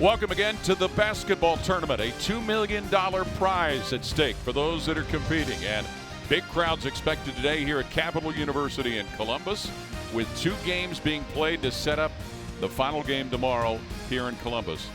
Welcome again to the basketball tournament. A $2 million prize at stake for those that are competing. And big crowds expected today here at Capital University in Columbus, with 2 games being played to set up the final game tomorrow here in Columbus.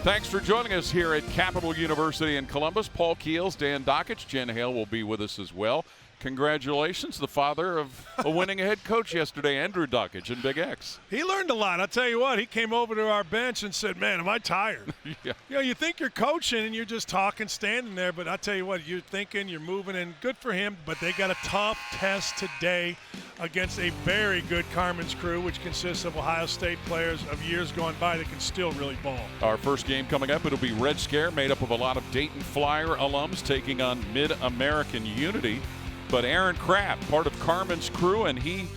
Thanks for joining us here at Capital University in Columbus. Paul Keels, Dan Dockich, Jen Hale will be with us as well. Congratulations, the father of a winning head coach yesterday, Andrew Dockich in Big X. He learned a lot. I'll tell you what, he came over to our bench and said, man, am I tired? Yeah. You know, you think you're coaching and you're just talking, standing there, but I'll tell you what, you're thinking, you're moving, and good for him. But they got a tough test today against a very good Carmen's crew, which consists of Ohio State players of years gone by that can still really ball. Our first game coming up, it'll be Red Scare, made up of a lot of Dayton Flyer alums taking on Mid-American Unity. But Aaron Kraft, part of Carmen's crew, and he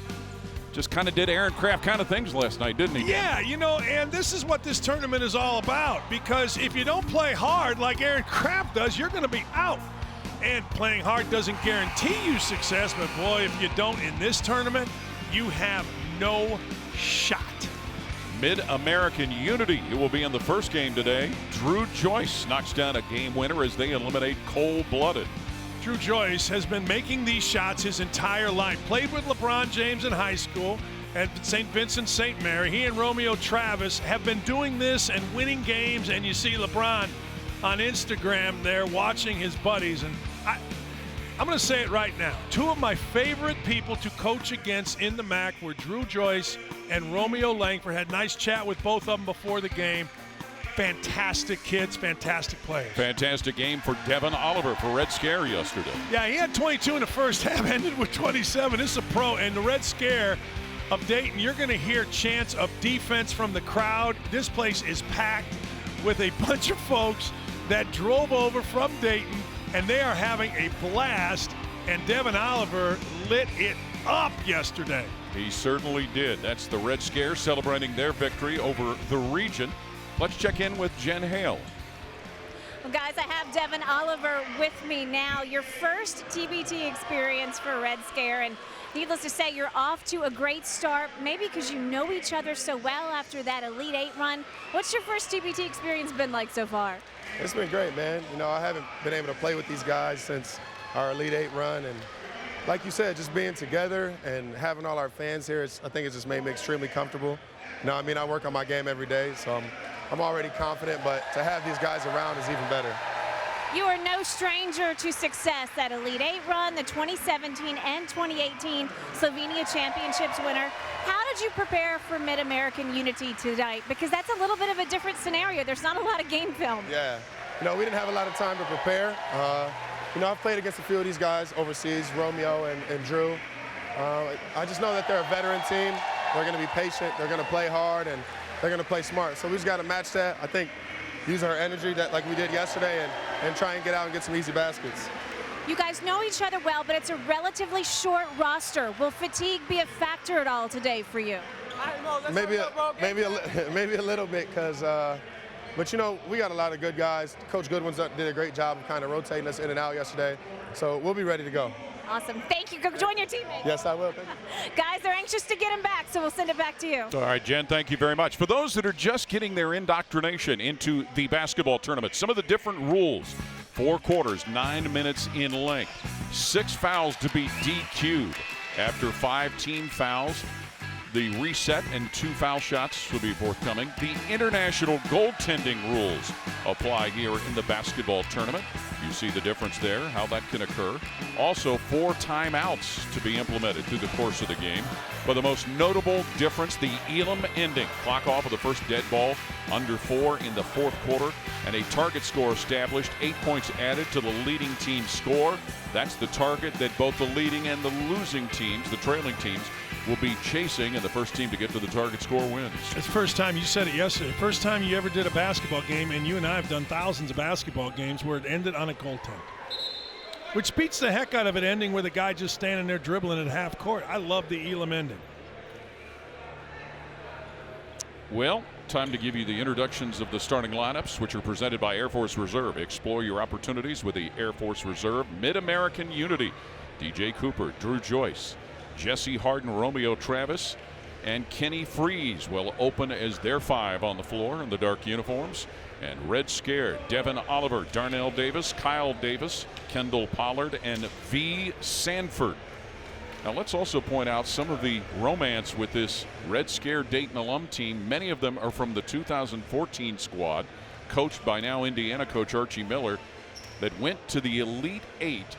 just kind of did Aaron Kraft kind of things last night, didn't he? Yeah, you know, and this is what this tournament is all about, because if you don't play hard like Aaron Kraft does, you're going to be out. And playing hard doesn't guarantee you success, but boy, if you don't in this tournament, you have no shot. Mid-American Unity, it will be in the first game today. Drew Joyce knocks down a game winner as they eliminate Cold-Blooded. Drew Joyce has been making these shots his entire life. Played with LeBron James in high school at St. Vincent St. Mary. He and Romeo Travis have been doing this and winning games, and you see LeBron on Instagram there watching his buddies. And I'm going to say it right now. 2 of my favorite people to coach against in the MAC were Drew Joyce and Romeo Langford. Had a nice chat with both of them before the game. Fantastic kids, fantastic players. Fantastic game for Devin Oliver for Red Scare yesterday. Yeah, he had 22 in the first half, ended with 27. This is a pro, and the Red Scare of Dayton, you're going to hear chants of defense from the crowd. This place is packed with a bunch of folks that drove over from Dayton, and they are having a blast, and Devin Oliver lit it up yesterday. He certainly did. That's the Red Scare celebrating their victory over the region. Let's check in with Jen Hale. Well, guys, I have Devin Oliver with me now. Your first TBT experience for Red Scare, and needless to say, you're off to a great start, maybe because you know each other so well after that Elite 8 run. What's your first TBT experience been like so far? It's been great, man. You know, I haven't been able to play with these guys since our Elite 8 run, and like you said, just being together and having all our fans here, I think it's just made me extremely comfortable. You know, I mean, I work on my game every day, so I'm already confident, but to have these guys around is even better. You are no stranger to success. That Elite 8 run, the 2017 and 2018 Slovenia Championships winner. How did you prepare for Mid-American Unity tonight? Because that's a little bit of a different scenario. There's not a lot of game film. Yeah, you know, we didn't have a lot of time to prepare. You know, I've played against a few of these guys overseas, Romeo and Drew. I just know that they're a veteran team. They're going to be patient. They're going to play hard, and they're going to play smart. So we just got to match that. I think use our energy like we did yesterday and try and get out and get some easy baskets. You guys know each other well, but it's a relatively short roster. Will fatigue be a factor at all today for you? Maybe a little bit, because but you know, we got a lot of good guys. Coach Goodwin did a great job of kind of rotating us in and out yesterday. So we'll be ready to go. Awesome. Thank you. Go join your teammates. Yes, I will. Thank you. Guys, they're anxious to get him back, so we'll send it back to you. All right, Jen, thank you very much. For those that are just getting their indoctrination into the basketball tournament, some of the different rules. 4 quarters, 9 minutes in length. 6 fouls to be DQ'd. After 5 team fouls, the reset and 2 foul shots will be forthcoming. The international goaltending rules apply here in the basketball tournament. You see the difference there, how that can occur. Also, 4 timeouts to be implemented through the course of the game. But the most notable difference, the Elam ending. Clock off of the first dead ball, under 4 in the 4th quarter, and a target score established, 8 points added to the leading team score. That's the target that both the leading and the losing teams, the trailing teams, will be chasing, and the first team to get to the target score wins. It's the first time, you said it yesterday, first time you ever did a basketball game, and you and I have done thousands of basketball games where it ended on a goaltend. Which beats the heck out of it ending with a guy just standing there dribbling at half court. I love the Elam ending. Well, time to give you the introductions of the starting lineups, which are presented by Air Force Reserve. Explore your opportunities with the Air Force Reserve Mid-American Unity. DJ Cooper, Drew Joyce, Jesse Harden, Romeo Travis, and Kenny Freeze will open as their 5 on the floor in the dark uniforms. And Red Scare, Devin Oliver, Darnell Davis, Kyle Davis, Kendall Pollard, and V. Sanford. Now let's also point out some of the romance with this Red Scare Dayton alum team. Many of them are from the 2014 squad, coached by now Indiana coach Archie Miller, that went to the Elite Eight.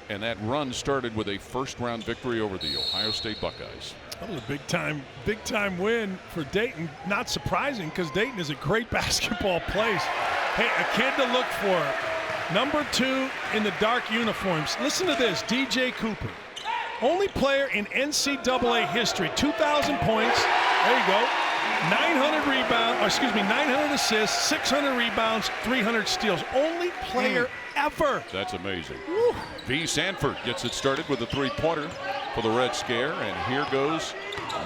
And that run started with a first-round victory over the Ohio State Buckeyes. That was a big time win for Dayton. Not surprising, because Dayton is a great basketball place. Hey, a kid to look for. Number 2 in the dark uniforms. Listen to this, DJ Cooper. Only player in NCAA history, 2,000 points. There you go. 900 assists, 600 rebounds, 300 steals. Only player ever. That's amazing. Woo. V. Sanford gets it started with a 3-pointer for the Red Scare, and here goes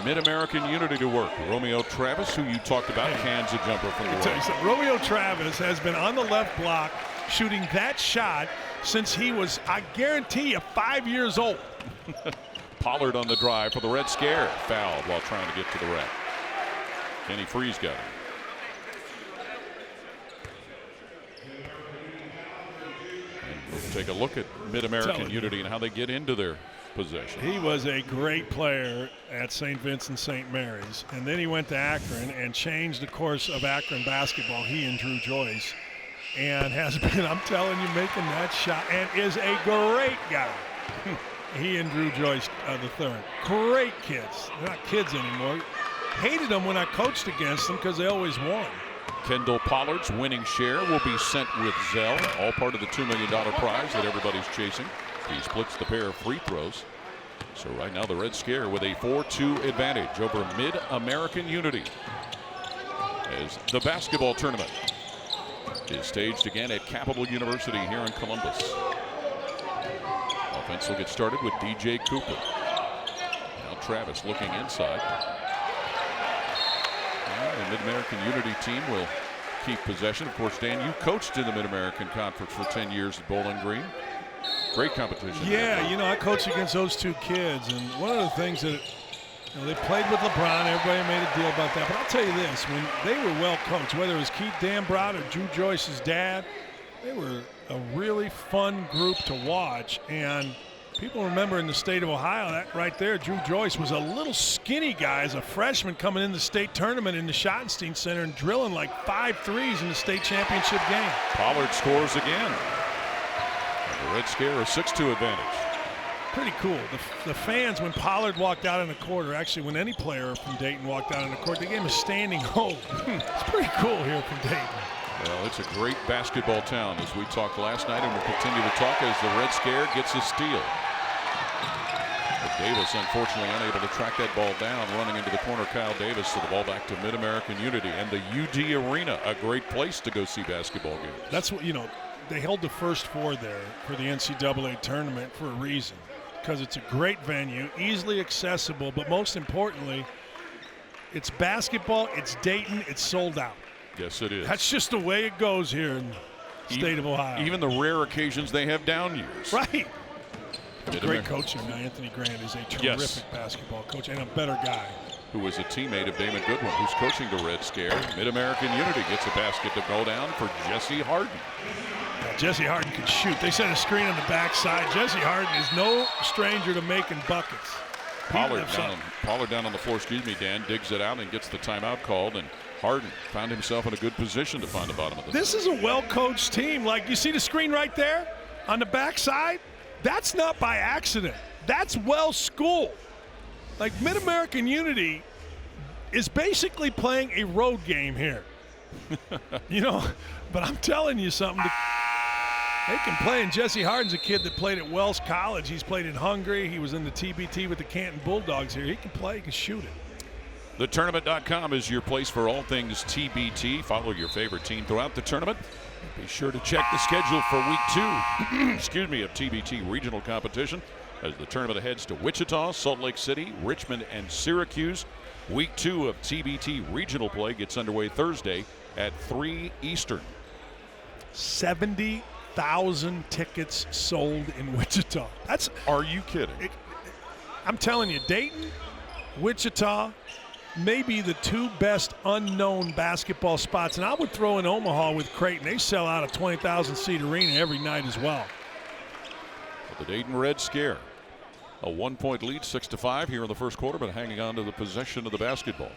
Mid-American Unity to work. Romeo Travis, who you talked about, cans a jumper from the right. Romeo Travis has been on the left block shooting that shot since he was, I guarantee you, 5 years old. Pollard on the drive for the Red Scare. Fouled while trying to get to the rack. Kenny Freeze got it. And we'll take a look at Mid-American Unity and how they get into their possession. He was a great player at St. Vincent St. Mary's, and then he went to Akron and changed the course of Akron basketball, he and Drew Joyce, and has been, I'm telling you, making that shot, and is a great guy. He and Drew Joyce the third. Great kids. They're not kids anymore. Hated them when I coached against them because they always won. Kendall Pollard's winning share will be sent with Zell, all part of the $2 million prize that everybody's chasing. He splits the pair of free throws. So right now the Red Scare with a 4-2 advantage over Mid-American Unity, as the basketball tournament is staged again at Capital University here in Columbus. Offense will get started with DJ Cooper. Now Travis looking inside. And the Mid-American Unity team will keep possession. Of course, Dan, you coached in the Mid-American Conference for 10 years at Bowling Green. Great competition. Yeah, you know, I coached against those two kids, and one of the things that, they played with LeBron. Everybody made a deal about that. But I'll tell you this, when they were well coached, whether it was Keith Dambrot or Drew Joyce's dad, they were a really fun group to watch. And people remember in the state of Ohio, that right there, Drew Joyce was a little skinny guy as a freshman coming in the state tournament in the Schottenstein Center and drilling like 5 threes in the state championship game. Pollard scores again. The Red Scare a 6-2 advantage. Pretty cool. The fans, when Pollard walked out in the court, or actually when any player from Dayton walked out in the court, they gave him a standing hold. It's pretty cool here from Dayton. Well, it's a great basketball town, as we talked last night, and we'll continue to talk as the Red Scare gets a steal. But Davis, unfortunately, unable to track that ball down. Running into the corner, Kyle Davis, so the ball back to Mid-American Unity. And the UD Arena, a great place to go see basketball games. That's what, they held the first 4 there for the NCAA tournament for a reason, because it's a great venue, easily accessible, but most importantly, it's basketball, it's Dayton, it's sold out. Yes, it is. That's just the way it goes here in the state of Ohio. Even the rare occasions they have down years. Right. Great coaching. Now, Anthony Grant is a terrific basketball coach and a better guy. Who was a teammate of Damon Goodwin, who's coaching the Red Scare. Mid-American Unity gets a basket to go down for Jesse Harden. Jesse Harden can shoot. They set a screen on the backside. Jesse Harden is no stranger to making buckets. Pollard down on the floor, Dan, digs it out and gets the timeout called, and Harden found himself in a good position to find the bottom of the net. This is a well-coached team. Like, you see the screen right there on the backside? That's not by accident. That's well-schooled. Like, Mid-American Unity is basically playing a road game here. But I'm telling you something. They can play, and Jesse Harden's a kid that played at Wells College. He's played in Hungary. He was in the TBT with the Canton Bulldogs here. He can play, he can shoot it. TheTournament.com is your place for all things TBT. Follow your favorite team throughout the tournament. Be sure to check the schedule for week 2 of TBT regional competition as the tournament heads to Wichita, Salt Lake City, Richmond, and Syracuse. Week 2 of TBT regional play gets underway Thursday at 3 Eastern. 70,000 tickets sold in Wichita. Are you kidding? I'm telling you, Dayton, Wichita, maybe the two best unknown basketball spots. And I would throw in Omaha with Creighton. They sell out a 20,000-seat arena every night as well. The Dayton Red Scare. A 1-point lead, 6-5 here in the first quarter, but hanging on to the possession of the basketball.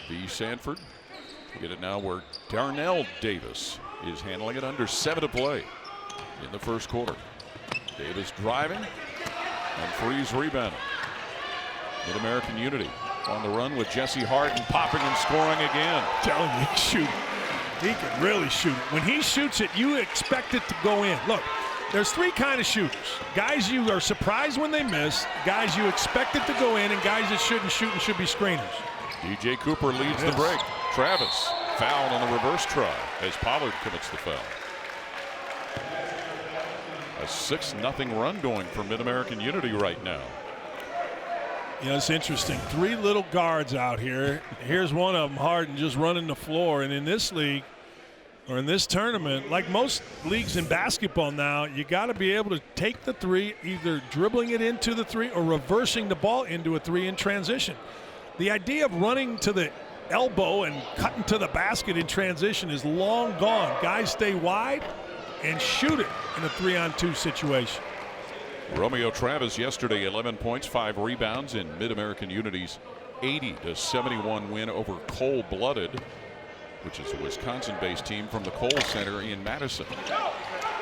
V. Sanford. Get it now where Darnell Davis is handling it, under 7 to play in the first quarter. Davis driving and Freeze rebounding. Mid-American Unity on the run with Jesse Harden popping and scoring again. I'm telling you, he can shoot. He can really shoot it. When he shoots it, you expect it to go in. Look, there's 3 kind of shooters. Guys you are surprised when they miss, guys you expect it to go in, and guys that shouldn't shoot and should be screeners. DJ Cooper leads the break. Travis fouled on the reverse try as Pollard commits the foul. A 6-0 run going for Mid-American Unity right now. You know, it's interesting. 3 little guards out here. Here's one of them, Harden, just running the floor. And in this league, or in this tournament, like most leagues in basketball now, you got to be able to take the 3, either dribbling it into the 3 or reversing the ball into a 3 in transition. The idea of running to the elbow and cutting to the basket in transition is long gone. Guys stay wide and shoot it in a 3-on-2 situation. Romeo Travis yesterday, 11 points, 5 rebounds in Mid-American Unity's 80-71 win over Cold-Blooded, which is a Wisconsin-based team from the Kohl Center in Madison.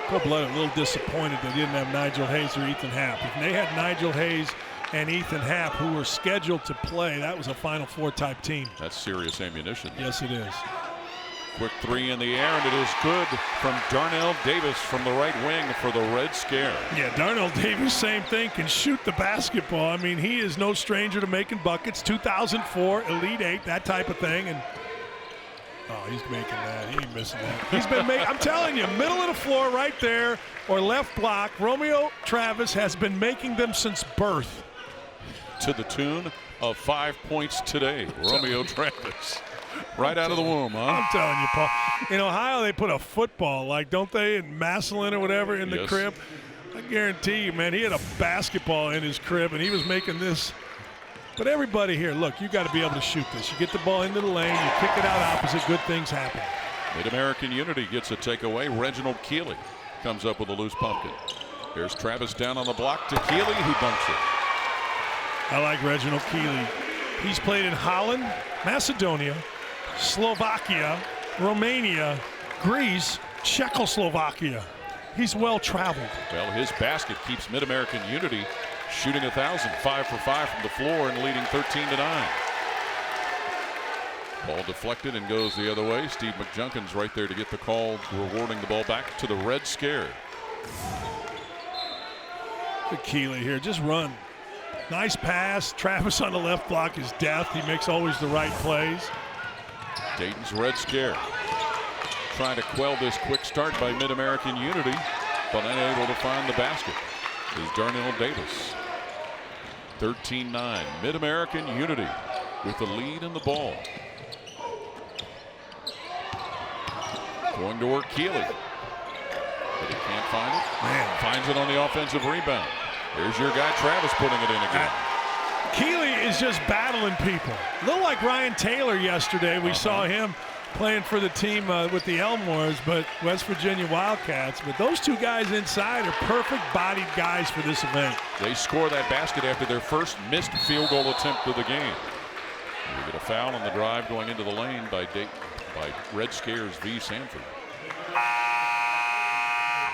Cold-Blooded a little disappointed they didn't have Nigel Hayes or Ethan Happ. If they had Nigel Hayes and Ethan Happ, who were scheduled to play, that was a Final Four type team. That's serious ammunition. Yes, it is. Quick 3 in the air, and it is good from Darnell Davis from the right wing for the Red Scare. Yeah, Darnell Davis, same thing, can shoot the basketball. I mean, he is no stranger to making buckets. 2004, Elite 8, that type of thing. And oh, he's making that. He ain't missing that. He's been making, I'm telling you, middle of the floor right there or left block. Romeo Travis has been making them since birth. To the tune of 5 points today, Romeo Travis. Right out of the womb, huh? I'm telling you, Paul. In Ohio, they put a football, like, don't they, in Massillon or whatever, in the crib? I guarantee you, man, he had a basketball in his crib, and he was making this. But everybody here, look, you got to be able to shoot this. You get the ball into the lane, you kick it out opposite, good things happen. Mid-American Unity gets a takeaway. Reginald Keeley comes up with a loose pumpkin. Here's Travis down on the block to Keeley, who dunks it. I like Reginald Keeley. He's played in Holland, Macedonia, Slovakia, Romania, Greece, Czechoslovakia. He's well traveled. Well, his basket keeps Mid-American Unity shooting 1,000, 5 for 5 from the floor and leading 13-9. Ball deflected and goes the other way. Steve McJunkins right there to get the call, rewarding the ball back to the Red Scare. Good Keeley here, just run. Nice pass. Travis on the left block is death. He makes always the right plays. Dayton's Red Scare trying to quell this quick start by Mid-American Unity, but unable to find the basket is Darnell Davis. 13-9. Mid-American Unity with the lead in the ball. Going to work Keeley, but he can't find it. Man. Finds it on the offensive rebound. There's your guy Travis putting it in again. Keeley is just battling people. A little like Ryan Taylor yesterday. We saw him playing for the team with the Elmores, but West Virginia Wildcats. But those two guys inside are perfect bodied guys for this event. They score that basket after their first missed field goal attempt of the game. We get a foul on the drive going into the lane by Dayton, by Red Scare's V. Sanford.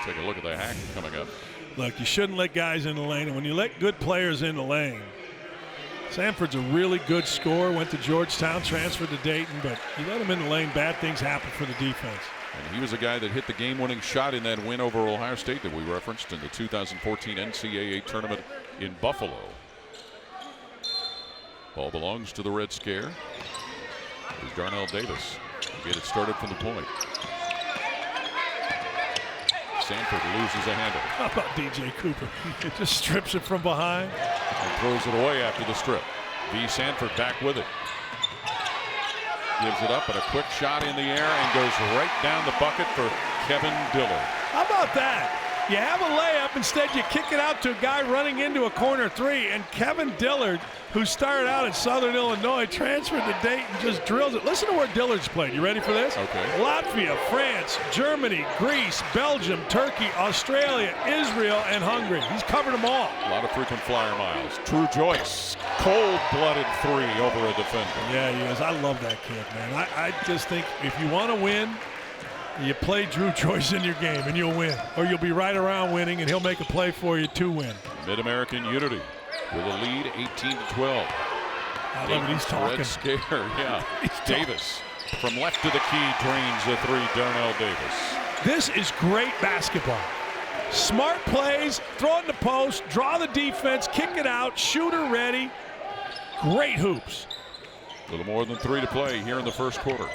Take a look at the hack coming up. Look, you shouldn't let guys in the lane, and when you let good players in the lane, Sanford's a really good scorer, went to Georgetown, transferred to Dayton, but you let him in the lane, bad things happen for the defense. And he was a guy that hit the game-winning shot in that win over Ohio State that we referenced in the 2014 NCAA tournament in Buffalo. Ball belongs to the Red Scare. Here's Darnell Davis. Get it started from the point. Sanford loses a handle. How about DJ Cooper? Just strips it from behind. And throws it away after the strip. V. Sanford back with it. Gives it up, and a quick shot in the air and goes right down the bucket for Kevin Dillard. How about that? You have a layup. Instead, you kick it out to a guy running into a corner three. And Kevin Dillard, who started out at Southern Illinois, transferred to Dayton, just drills it. Listen to where Dillard's played. You ready for this? Okay. Latvia, France, Germany, Greece, Belgium, Turkey, Australia, Israel, and Hungary. He's covered them all. A lot of frequent flyer miles. True Joyce, cold-blooded three over a defender. Yeah, he is. I love that kid, man. I just think if you want to win, you play Drew Joyce in your game and you'll win. Or you'll be right around winning and he'll make a play for you to win. Mid-American Unity with a lead 18-12. I love what he's talking. Red Scare, yeah. Davis from left to the key drains the three. Darnell Davis. This is great basketball. Smart plays, throw it in the post, draw the defense, kick it out, shooter ready. Great hoops. A little more than 3 to play here in the first quarter.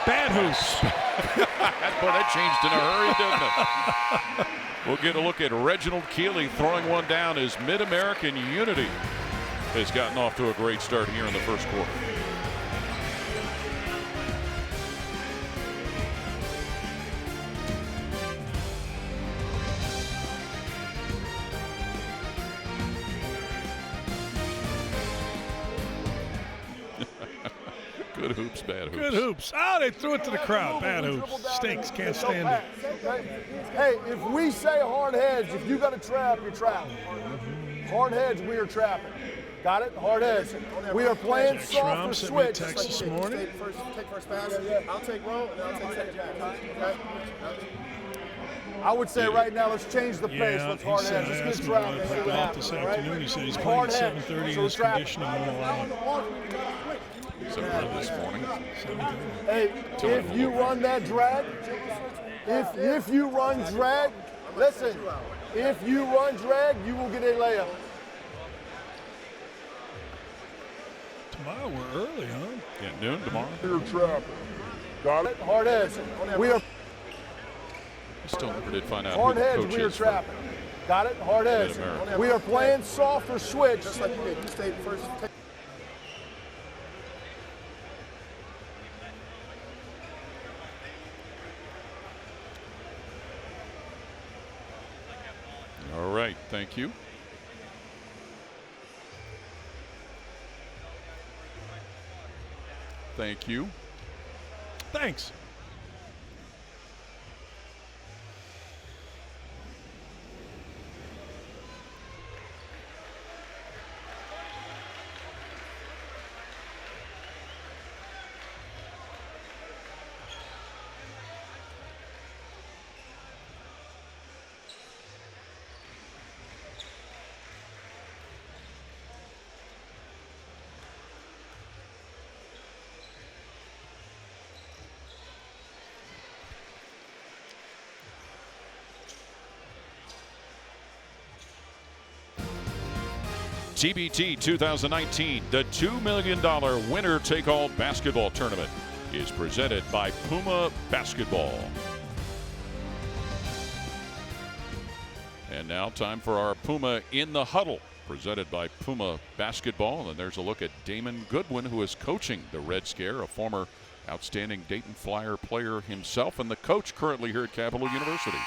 Bad hoops. Boy, that changed in a hurry, didn't it? We'll get a look at Reginald Keeley throwing one down as Mid-American Unity has gotten off to a great start here in the first quarter. Good hoops, bad hoops. Good hoops. Oh, they threw it to the crowd. Bad hoops. Stinks. Can't stand it. Hey, if we say hard heads, if you got a trap, you're trapping. Hard heads, we are trapping. Got it? Hard heads. We are playing soft or switch. Text this morning. Take first pass. I'll take roll, and I'll take second pass. Okay? I would say right now, let's change the pace. Let's hard heads. Let's get trapping and see what happens. This afternoon, he said he's playing at 7:30 in his conditioning all. 7:30 this morning. Hey, if you run that drag, if you run drag, listen, if you run drag, you will get a layup. Tomorrow we're early, huh? Yeah, noon tomorrow. You're trapping. Got it? Hard heads. We are Still never did find out hard who the heads. coach We are is for trapping. Got it? Hard heads. Mid-America. We are playing soft or switch. Just like you did. You stayed first. All right, thank you. Thank you. Thanks. TBT 2019, the $2 million winner-take-all basketball tournament is presented by Puma Basketball. And now time for our Puma in the Huddle, presented by Puma Basketball. And there's a look at Damon Goodwin, who is coaching the Red Scare, a former outstanding Dayton Flyer player himself, and the coach currently here at Capital University.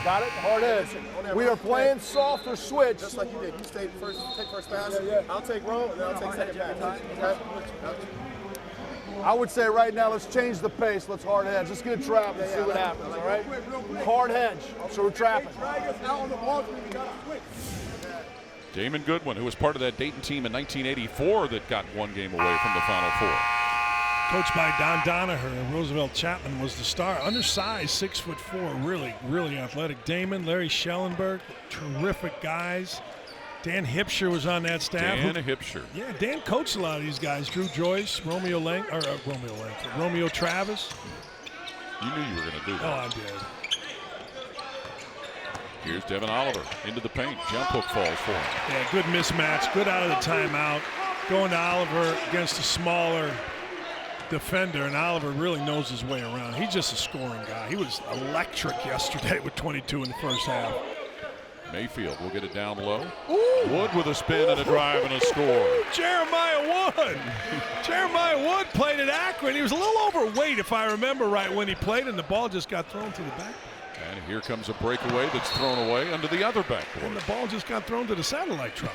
Got it? Hard heads. We are playing soft or switch. Just like you did. You stayed first. Take first pass. I'll take roll, and I'll take second pass. Okay? I would say right now, let's change the pace. Let's hard hedge. Let's get a trap and see what happens, all right? Hard hedge, so we're trapping. Damon Goodwin, who was part of that Dayton team in 1984 that got one game away from the Final Four. Coached by Don Donaher, and Roosevelt Chapman was the star. Undersized, 6'4", really athletic. Damon, Larry Schellenberg, terrific guys. Dan Hipsher was on that staff. Dan Hipsher. Yeah, Dan coached a lot of these guys. Drew Joyce, Romeo Travis. You knew you were going to do that. Oh, I did. Here's Devin Oliver into the paint. Jump hook falls for him. Yeah, good mismatch. Good out of the timeout. Going to Oliver against a smaller defender, and Oliver really knows his way around. He's just a scoring guy. He was electric yesterday with 22 in the first half. Mayfield will get it down low. Ooh. Wood with a spin and a drive and a score. Jeremiah Wood. Jeremiah Wood played at Akron. He was a little overweight, if I remember right, when he played, and the ball just got thrown to the back. here comes a breakaway that's thrown away under the other backboard. And the ball just got thrown to the satellite truck.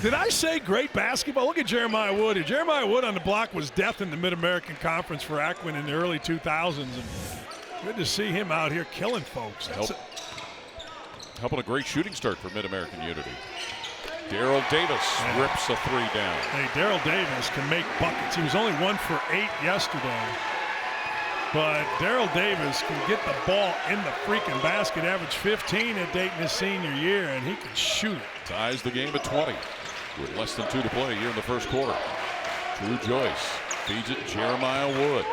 Did I say great basketball? Look at Jeremiah Wood. Jeremiah Wood on the block was death in the Mid-American Conference for Akron in the early 2000s. And good to see him out here killing folks. Helping a great shooting start for Mid-American Unity. Daryl Davis rips a three down. Hey, Daryl Davis can make buckets. He was only 1 for 8 yesterday. But Daryl Davis can get the ball in the freaking basket, averaged 15 at Dayton his senior year, and he can shoot it. Ties the game at 20 with less than 2 to play here in the first quarter. Drew Joyce feeds it Jeremiah Wood.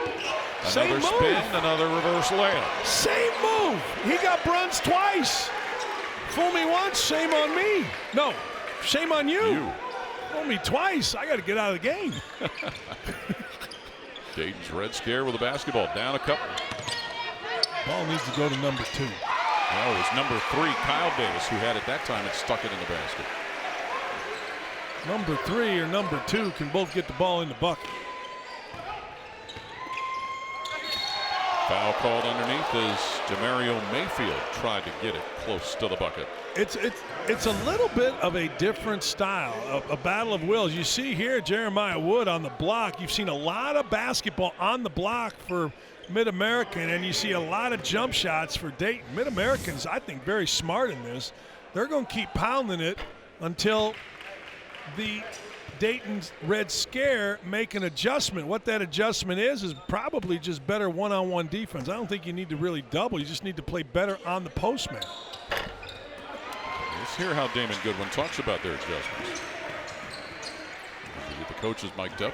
Another spin, another reverse layup. Same move. He got Bruns twice. Fool me once, shame on me. No, shame on you. Fool me twice. I got to get out of the game. Dayton's Red Scare with the basketball. Down a couple. Ball needs to go to number 2. No, it was number 3, Kyle Davis, who had at that time and stuck it in the basket. Number 3 or number 2 can both get the ball in the bucket. Foul called underneath as Demario Mayfield tried to get it close to the bucket. It's a little bit of a different style, a battle of wills. You see here Jeremiah Wood on the block. You've seen a lot of basketball on the block for Mid-American, and you see a lot of jump shots for Dayton. Mid-American's, I think, very smart in this. They're going to keep pounding it until the Dayton's Red Scare make an adjustment. What that adjustment is probably just better one-on-one defense. I don't think you need to really double. You just need to play better on the post man. Let's hear how Damon Goodwin talks about their adjustments. Get the coaches mic'd up.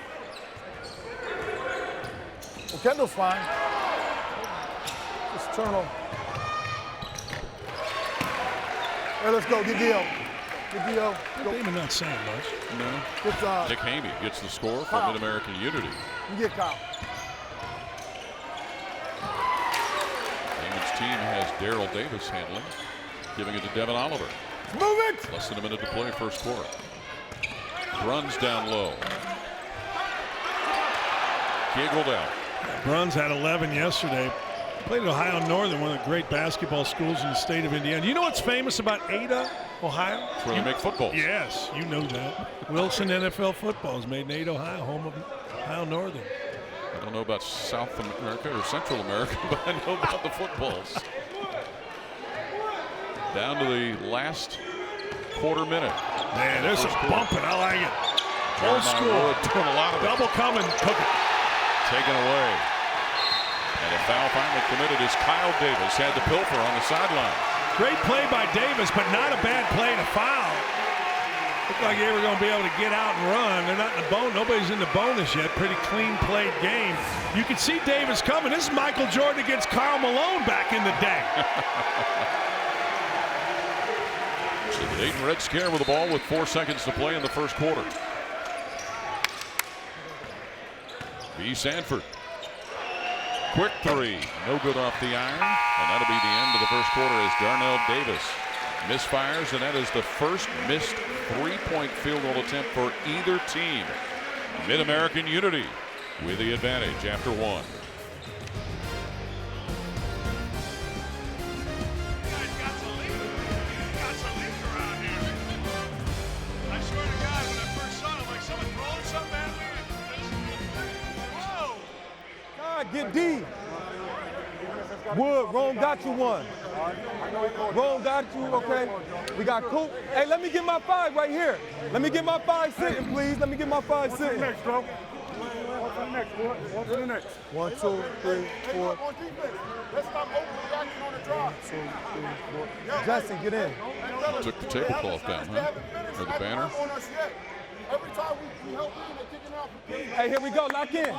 Well, Kendall's fine. Just turn on. Hey, let's go. Good deal. Good deal. Damon not saying much. No. Nick Hamey gets the score for Mid-American Unity. You get Kyle. Damon's team has Daryl Davis handling, giving it to Devin Oliver. Move it! Less than a minute to play first quarter. Bruns down low. Giggled out. Bruns had 11 yesterday. Played at Ohio Northern, one of the great basketball schools in the state of Indiana. You know what's famous about Ada, Ohio? That's where they make footballs. Yes, you know that. Wilson NFL football is made in Ada, Ohio, home of Ohio Northern. I don't know about South America or Central America, but I know about the footballs. Down to the last quarter minute. Man, there's some bumping. I like it. Old Jeremiah school. Wood doing a lot of it. Double coming, cook it. Taken away. And a foul finally committed as Kyle Davis had the pilfer on the sideline. Great play by Davis, but not a bad play to foul. Looked like they were going to be able to get out and run. They're not in the bone. Nobody's in the bonus yet. Pretty clean played game. You can see Davis coming. This is Michael Jordan against Karl Malone back in the day. So the Dayton Red Scare with the ball with 4 seconds to play in the first quarter. B. Sanford. Quick three. No good off the iron. And that'll be the end of the first quarter as Darnell Davis misfires. And that is the first missed three-point field goal attempt for either team. Mid-American Unity with the advantage after one. Get D. Wood, Rome got you one. Rome got you, okay. We got Coop. Hey, let me get my 5 right here. Let me get my 5 sitting, please. Let me get my 5 sitting. Next, bro. What's the next, boy? What's the next? 1, 2, 3, 4. Let's stop overreacting on the drive. 2, 3, 4. Jesse, get in. Took the tablecloth down, huh? Or the banner. Every time we help them, they're kicking out. Hey, here we go. Lock in.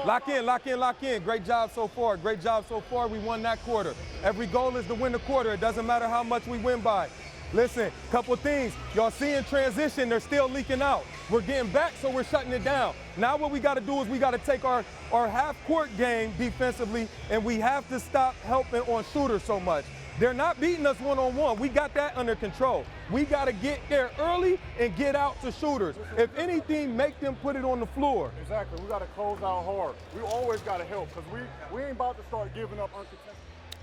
Lock in, lock in, lock in. Great job so far. Great job so far. We won that quarter. Every goal is to win the quarter. It doesn't matter how much we win by. Listen, couple things. Y'all see in transition, they're still leaking out. We're getting back, so we're shutting it down. Now what we got to do is we got to take our half-court game defensively, and we have to stop helping on shooters so much. They're not beating us one-on-one. We got that under control. We got to get there early and get out to shooters. If anything, make them put it on the floor. Exactly. We got to close out hard. We always got to help because we ain't about to start giving up uncontested.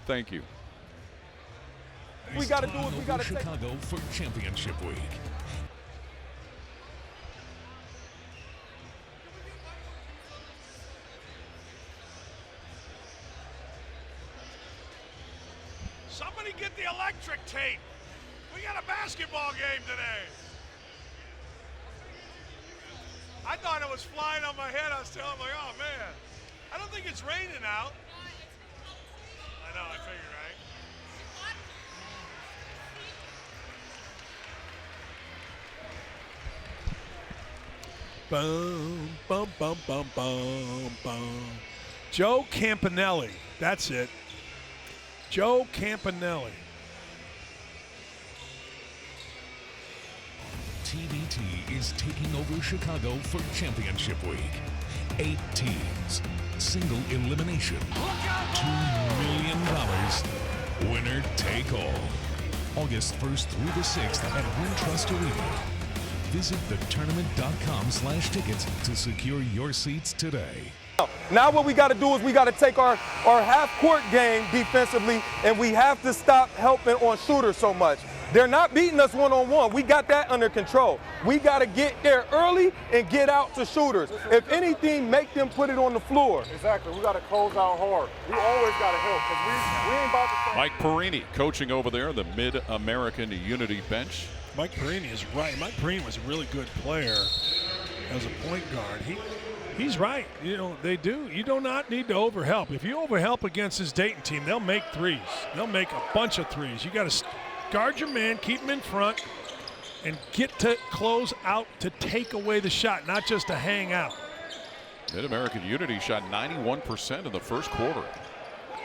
Thank you. We got to do it. We got to take Chicago for championship week. Somebody get the electric tape. We got a basketball game today. I thought it was flying on my head. I was telling my, oh man, I don't think it's raining out. I know, I figured, right? Boom, bum, bum, bum, bum, bum. Joe Campanelli, that's it. Joe Campanelli. TBT is taking over Chicago for championship week. 8 teams, single elimination, $2 million, winner take all. August 1st through the 6th at Wintrust Arena. Visit thetournament.com/tickets to secure your seats today. Now what we got to do is we got to take our half-court game defensively, and we have to stop helping on shooters so much. They're not beating us one-on-one. We got that under control. We got to get there early and get out to shooters. If anything, make them put it on the floor. Exactly. We got to close out hard. We always got to help because we ain't about to start. Mike Perini coaching over there, the Mid-American Unity bench. Mike Perini is right. Mike Perini was a really good player as a point guard. He's right. You know, they do. You do not need to overhelp. If you overhelp against this Dayton team, they'll make threes. They'll make a bunch of threes. You got to guard your man, keep him in front, and get to close out to take away the shot, not just to hang out. Mid-American Unity shot 91% in the first quarter.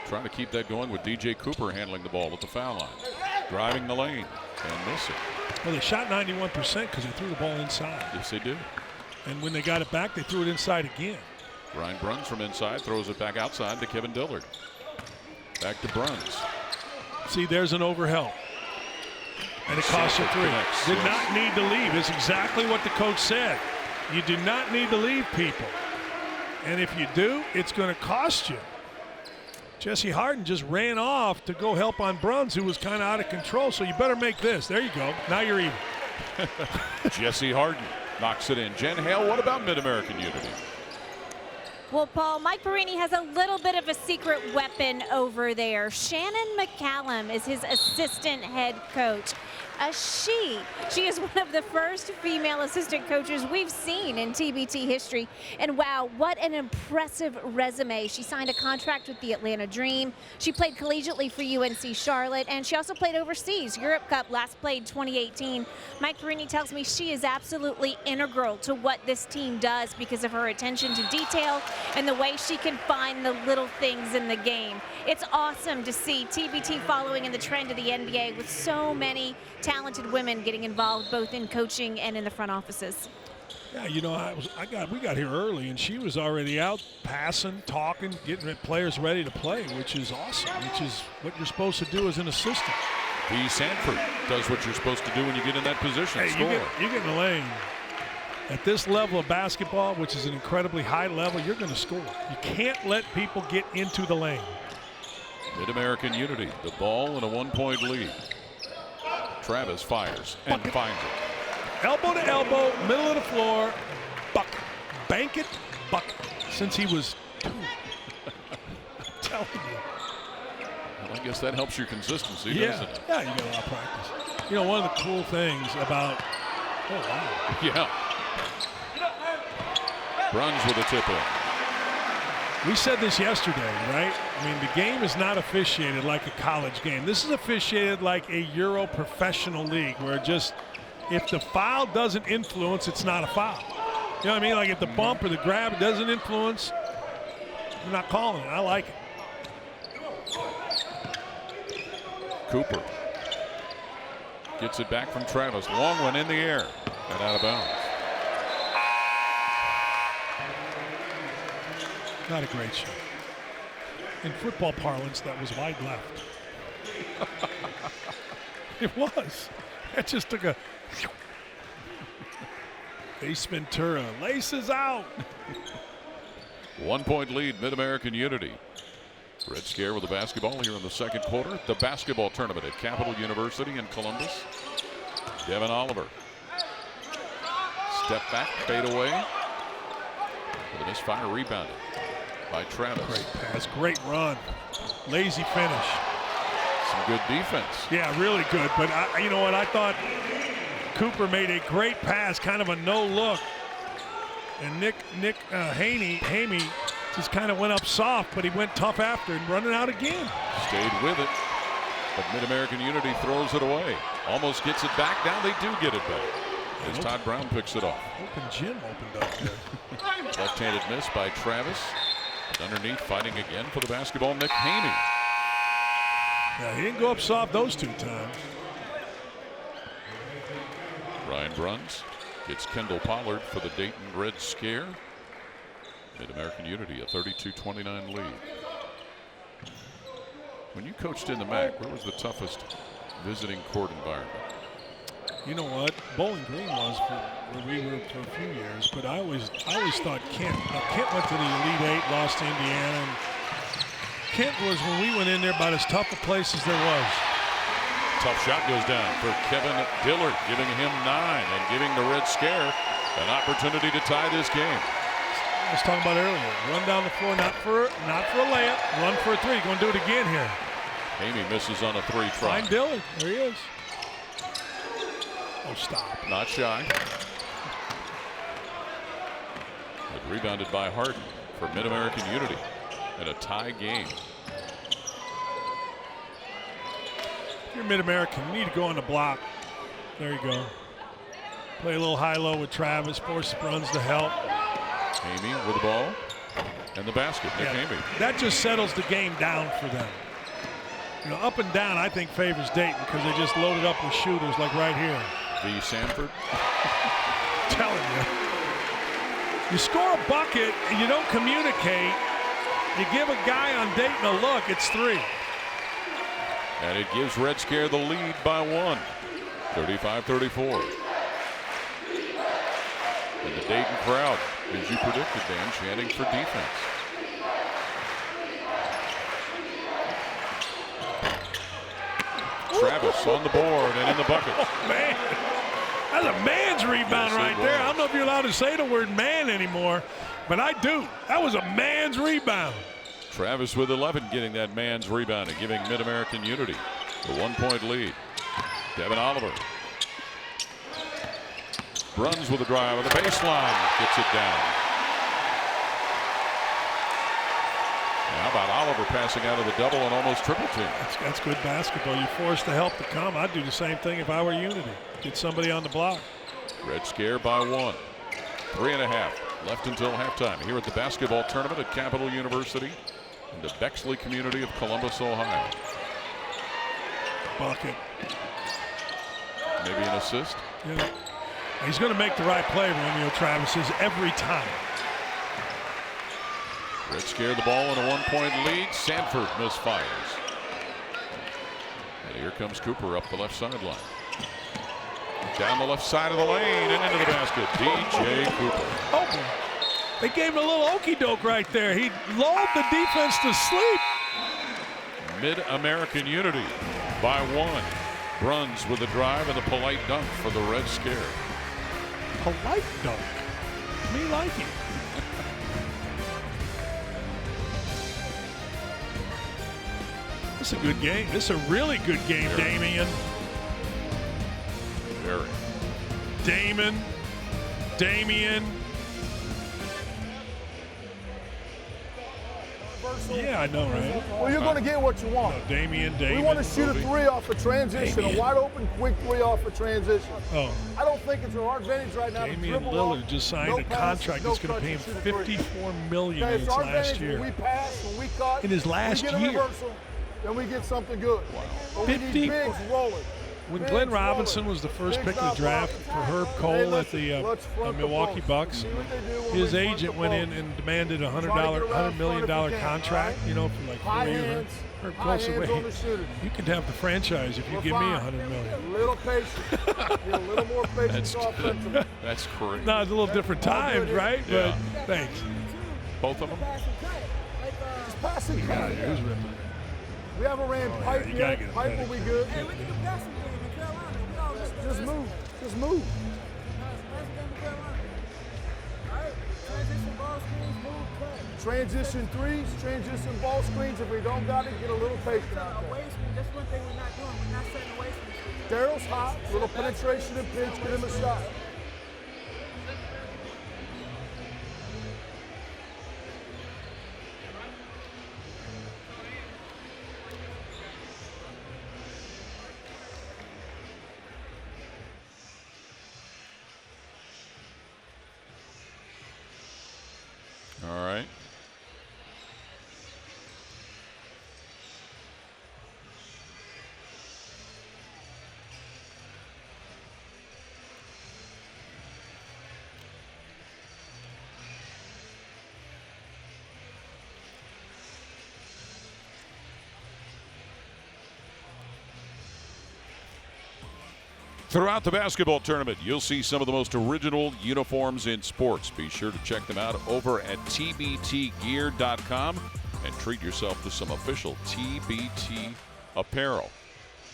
Trying to keep that going with DJ Cooper handling the ball at the foul line. Driving the lane and missing. Well, they shot 91% because they threw the ball inside. Yes, they did. And when they got it back, they threw it inside again. Ryan Bruns from inside throws it back outside to Kevin Dillard. Back to Bruns. See, there's an overhelp. And it costs you three. Did not need to leave. It's exactly what the coach said. You do not need to leave people. And if you do, it's going to cost you. Jesse Harden just ran off to go help on Bruns, who was kind of out of control. So you better make this. There you go. Now you're even. Jesse Harden knocks it in. Jen Hale, what about Mid-American Unity? Well, Paul, Mike Perini has a little bit of a secret weapon over there. Shannon McCallum is his assistant head coach. She is one of the first female assistant coaches we've seen in TBT history. And wow, what an impressive resume. She signed a contract with the Atlanta Dream. She played collegiately for UNC Charlotte, and she also played overseas. Europe Cup last played 2018. Mike Perini tells me she is absolutely integral to what this team does because of her attention to detail and the way she can find the little things in the game. It's awesome to see TBT following in the trend of the NBA with so many talented women getting involved both in coaching and in the front offices. Yeah, you know, we got here early, and she was already out passing, talking, getting players ready to play, which is awesome, which is what you're supposed to do as an assistant. B. Sanford does what you're supposed to do when you get in that position. Hey, you get in the lane. At this level of basketball, which is an incredibly high level, you're going to score. You can't let people get into the lane. Mid-American Unity, the ball in a 1-point lead. Travis fires and finds it. Elbow to elbow, middle of the floor, bucket. Bank it, bucket. Since he was 2. I'm telling you. Well, I guess that helps your consistency, doesn't it? Yeah, you got a lot of practice. You know, one of the cool things about, oh, wow. Yeah. Bruns with a tip-in. We said this yesterday, right? I mean, the game is not officiated like a college game. This is officiated like a Euro professional league where just if the foul doesn't influence, it's not a foul. You know what I mean? Like if the bump or the grab doesn't influence, you're not calling it. I like it. Cooper gets it back from Travis. Long one in the air and out of bounds. Not a great shot. In football parlance, that was wide left. It was. That just took a Ace Ventura. Laces out. 1 point lead, Mid-American Unity. Red Scare with the basketball here in the second quarter. The basketball tournament at Capital University in Columbus. Devin Oliver. Step back, fade away. With a misfire, rebounded by Travis. Great pass, great run. Lazy finish. Some good defense. Yeah, really good. But you know what? I thought Cooper made a great pass, kind of a no look. And Nick Hamey just kind of went up soft, but he went tough after and running out again. Stayed with it, but Mid-American Unity throws it away. Almost gets it back. Now they do get it back. As Todd Brown picks it off. Open gym opened up there. Left-handed miss by Travis. Underneath, fighting again for the basketball, Nick Hamey. Yeah, he didn't go up soft those 2 times. Ryan Bruns gets Kendall Pollard for the Dayton Red Scare. Mid-American Unity, a 32-29 lead. When you coached in the MAC, where was the toughest visiting court environment? You know what? Bowling Green was where we were for a few years, but I always thought Kent. Now, Kent went to the Elite 8, lost to Indiana. And Kent was, when we went in there, about as tough a place as there was. Tough shot goes down for Kevin Dillard, giving him 9 and giving the Red Scare an opportunity to tie this game. I was talking about earlier. Run down the floor, not for a layup, run for a 3. Going to do it again here. Hamey misses on a 3 try. Find Dillard. There he is. Oh, stop. Not shy. But rebounded by Harden for Mid-American Unity in a tie game. If you're Mid-American, you need to go on the block. There you go. Play a little high-low with Travis. Force runs to help. Hamey with the ball and the basket. Nick Hamey. That just settles the game down for them. You know, up and down, I think, favors Dayton because they just loaded up with shooters like right here. V. Sanford. Telling you. You score a bucket and you don't communicate. You give a guy on Dayton a look, it's 3. And it gives Red Scare the lead by 1. 35-34. And the Dayton crowd, as you predicted, Dan, chanting for defense. Travis on the board and in the bucket. Oh, man. That's a man's rebound right there. I don't know if you're allowed to say the word man anymore, but I do. That was a man's rebound. Travis with 11 getting that man's rebound and giving Mid-American Unity the 1 point lead. Devin Oliver. Runs with a drive on the baseline. Gets it down. How about Oliver passing out of the double and almost triple team? That's good basketball. You're forced to help to come. I'd do the same thing if I were Unity. Get somebody on the block. Red Scare by 1. 3.5 left until halftime here at the basketball tournament at Capital University in the Bexley community of Columbus, Ohio. Bucket. Maybe an assist. Yeah. He's going to make the right play, Romeo Travis, is every time. Red Scare the ball in a 1 point lead. Sanford misfires. And here comes Cooper up the left sideline. Down the left side of the lane and into the basket. DJ Cooper. Oh, they gave him a little okey-doke right there. He lulled the defense to sleep. Mid-American Unity by 1. Bruns with a drive and a polite dunk for the Red Scare. Polite dunk. Me like it. This is a good game. This is a really good game, Damian. Very. Damian. Yeah, I know, right? Well, you're going to get what you want. No, Damian. We want to shoot a 3 off a transition, a wide open, quick 3 off a transition. Oh. I don't think it's our advantage right now. Damian Lillard just signed a contract that's going to pay him $54 million in his last year. When we pass, when we cut, in his last we get a year. reversal, then we get something good. Wow. But we need bigs rolling. When Glenn Robinson was the first pick of the draft for Herb Cole at the Milwaukee Bucks, his agent went in and demanded a $100 million contract, you know, for like 4 years. Herb Cole said, wait, you can have the franchise if you give me $100 million. A little patient. Be a little more patient offensively. That's correct. No, it's a little different times, right? Yeah. But thanks. Both of them? Just pass it. Yeah, here's ripping. We haven't ran pipe you gotta yet. get Pipe it. will be good. Hey, we can do passing game in Carolina. We all Just move. Just move. passing game in Carolina. All right, transition ball screens, move, cut. Transition threes, transition ball screens. If we don't got it, get a little patient out there. Away screen, that's one thing we're not doing. We're not setting away screens. Daryl's hot. Little penetration and pitch. Get him a shot. All right. Throughout the basketball tournament, you'll see some of the most original uniforms in sports. Be sure to check them out over at tbtgear.com and treat yourself to some official TBT apparel.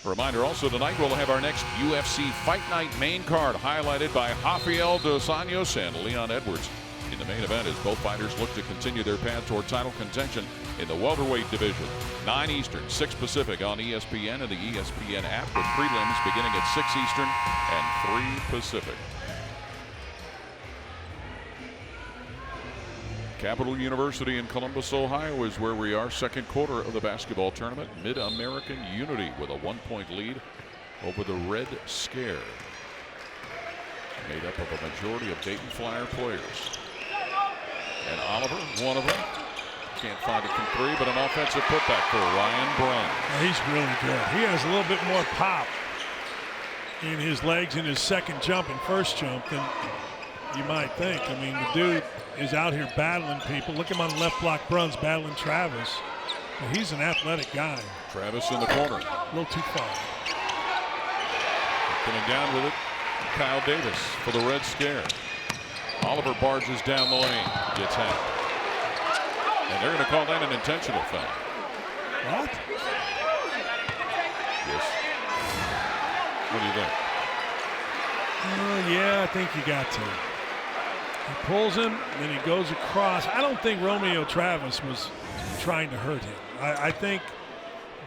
A reminder also, tonight we'll have our next UFC Fight Night main card highlighted by Rafael Dos Anjos and Leon Edwards. In the main event, as both fighters look to continue their path toward title contention in the welterweight division. 9 Eastern, 6 Pacific on ESPN and the ESPN app, with prelims beginning at 6 Eastern and 3 Pacific. Capital University in Columbus, Ohio is where we are. Second quarter of the basketball tournament. Mid-American Unity with a 1-point lead over the Red Scare, made up of a majority of Dayton Flyer players. And Oliver, one of them, can't find it from 3, but an offensive putback for Ryan Brown. He's really good. He has a little bit more pop in his legs in his second jump and first jump than you might think. I mean, the dude is out here battling people. Look at him on left block, Bruns battling Travis. But he's an athletic guy. Travis in the corner. A little too far. Coming down with it, Kyle Davis for the Red Scare. Oliver barges down the lane, gets hacked. And they're going to call that an intentional foul. What? Yes. What do you think? Yeah, I think you got to. He pulls him, then he goes across. I don't think Romeo Travis was trying to hurt him. I think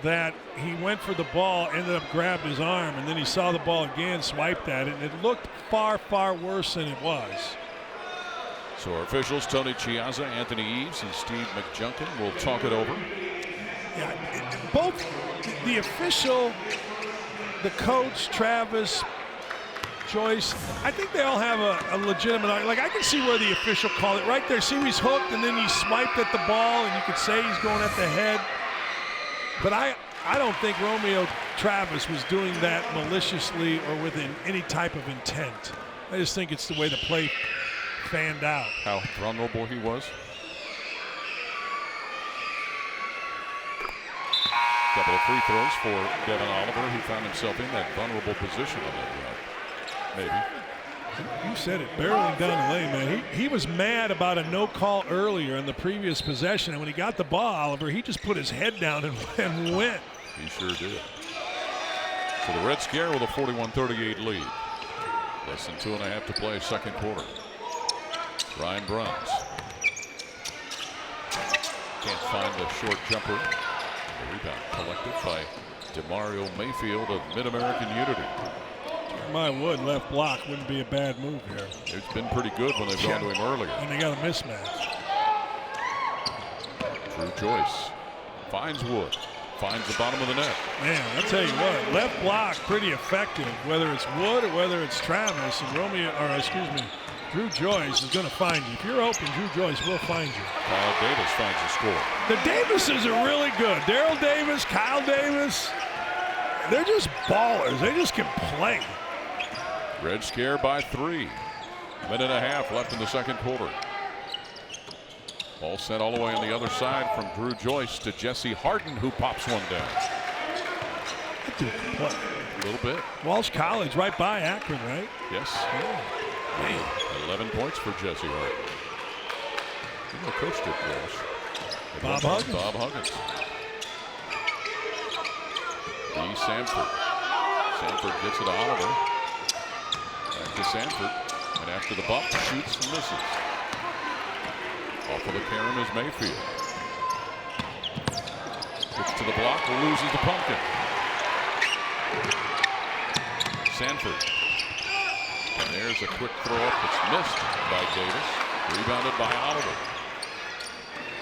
that he went for the ball, ended up grabbed his arm, and then he saw the ball again, swiped at it, and it looked far, far worse than it was. So our officials, Tony Chiazza, Anthony Eves, and Steve McJunkin, will talk it over. Yeah, both the official, the coach, Travis, Joyce, I think they all have a legitimate, like I can see where the official called it right there. See, he's hooked and then he swiped at the ball, and you could say he's going at the head. But I don't think Romeo Travis was doing that maliciously or with any type of intent. I just think it's the way the play fanned out. How vulnerable he was. Couple of free throws for Devin Oliver, who found himself in that vulnerable position on that run. Maybe. You said it, barreling down the lane, man. He was mad about a no call earlier in the previous possession, and when he got the ball, Oliver, he just put his head down and went. He sure did. So the Red Scare with a 41-38 lead. Less than 2.5 to play, second quarter. Ryan Bruns can't find the short jumper. The rebound collected by DeMario Mayfield of Mid-American Unity. My wood, left block wouldn't be a bad move here. It's been pretty good when they've gone to him earlier. And they got a mismatch. Drew Joyce finds Wood, finds the bottom of the net. Man, I tell you what, left block pretty effective, whether it's Wood or whether it's Travis. And Drew Joyce is going to find you. If you're open, Drew Joyce will find you. Kyle Davis finds the score. The Davises are really good. Daryl Davis, Kyle Davis. They're just ballers. They just can play. Red Scare by 3. Minute and a half left in the second quarter. Ball sent all the way on the other side from Drew Joyce to Jesse Harden, who pops one down. What? A little bit. Walsh College, right by Akron, right? Yes. Yeah. Man. 11 points for Jesse Harden. You know, coach did Walsh. Bob Huggins. Bob Huggins. B. Sanford. Sanford gets it to Oliver. Back to Sanford. And after the bump, shoots and misses. Off of the carom is Mayfield. Gets to the block, loses the pumpkin. Sanford. And there's a quick throw up that's missed by Davis. Rebounded by Oliver.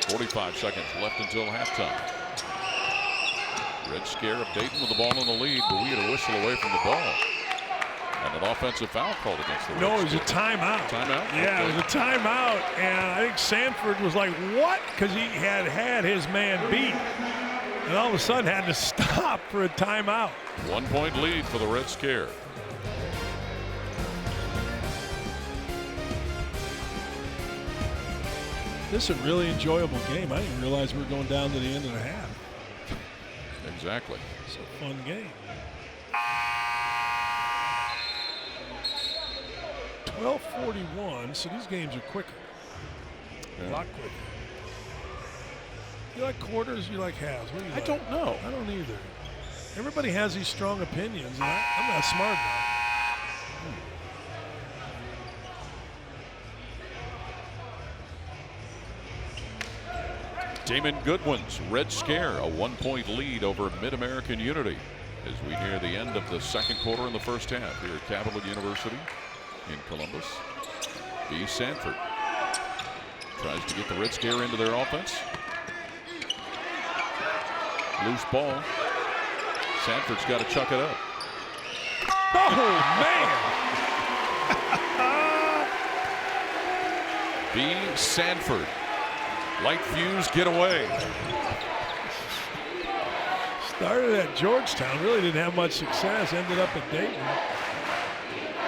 45 seconds left until halftime. Red Scare of Dayton with the ball in the lead, but we had a whistle away from the ball. And an offensive foul called against the Red No, it was a Scare. timeout. Timeout? Yeah, Okay. it was a timeout. And I think Sanford was like, what? Because he had his man beat. And all of a sudden had to stop for a timeout. 1 point lead for the Red Scare. This is a really enjoyable game. I didn't realize we were going down to the end of the half. Exactly. It's a fun game. 12:41, so these games are quicker. Yeah. A lot quicker. You like quarters, you like halves? What do you I like? don't know. I don't either. Everybody has these strong opinions, and I'm not smart enough. Damon Goodwin's Red Scare, a 1 point lead over Mid-American Unity as we near the end of the second quarter in the first half here at Capital University in Columbus. B. Sanford tries to get the Red Scare into their offense. Loose ball. Sanford's got to chuck it up. Oh, man! B. Sanford. Light fuse, get away. Started at Georgetown, really didn't have much success, ended up at Dayton.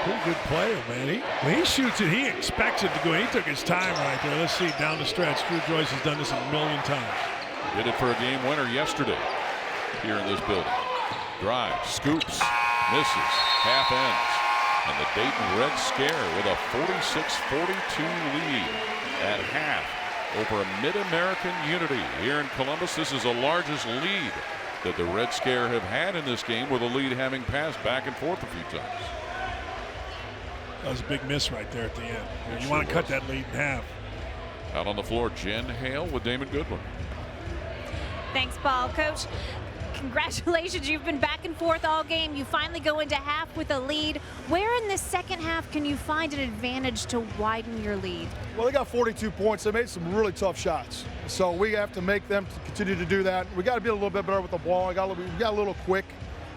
Pretty good player, man. When he shoots it, he expects it to go. He took his time right there. Let's see, down the stretch. Drew Joyce has done this a million times. Did it for a game winner yesterday here in this building. Drive, scoops, misses, half ends. And the Dayton Red Scare with a 46-42 lead at half over a Mid-American Unity here in Columbus. This is the largest lead that the Red Scare have had in this game, with the lead having passed back and forth a few times. That was a big miss right there at the end. You want to cut that lead in half. Out on the floor, Jen Hale with Damon Goodwin. Thanks, Paul. Coach, congratulations. You've been back and forth all game. You finally go into half with a lead. Where in this second half can you find an advantage to widen your lead? Well, they got 42 points. They made some really tough shots. So we have to make them to continue to do that. We got to be a little bit better with the ball. We got a little quick.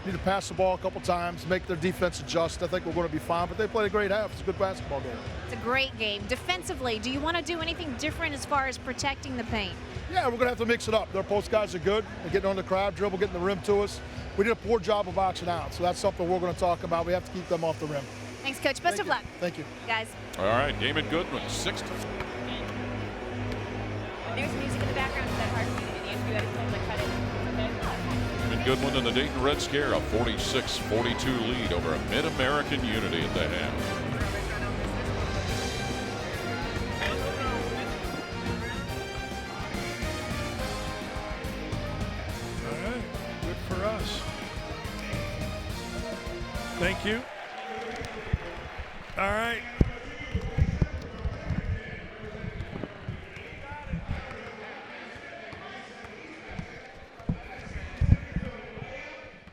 Need to pass the ball a couple times, make their defense adjust. I think we're going to be fine, but they played a great half. It's a good basketball game. It's a great game. Defensively, do you want to do anything different as far as protecting the paint? Yeah, we're going to have to mix it up. Their post guys are good. They're getting on the crowd dribble, getting the rim to us. We did a poor job of boxing out, so that's something we're going to talk about. We have to keep them off the rim. Thanks, Coach. Best of luck. Thank you. Guys. All right, Damon Goodwin, 6th. There's music in the background. Is that hard for you to do? You had to cut it. Damon Goodwin and the Dayton Red Scare, a 46-42 lead over a Mid-American Unity at the half. All right, good for us. Thank you. All right.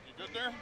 You good there?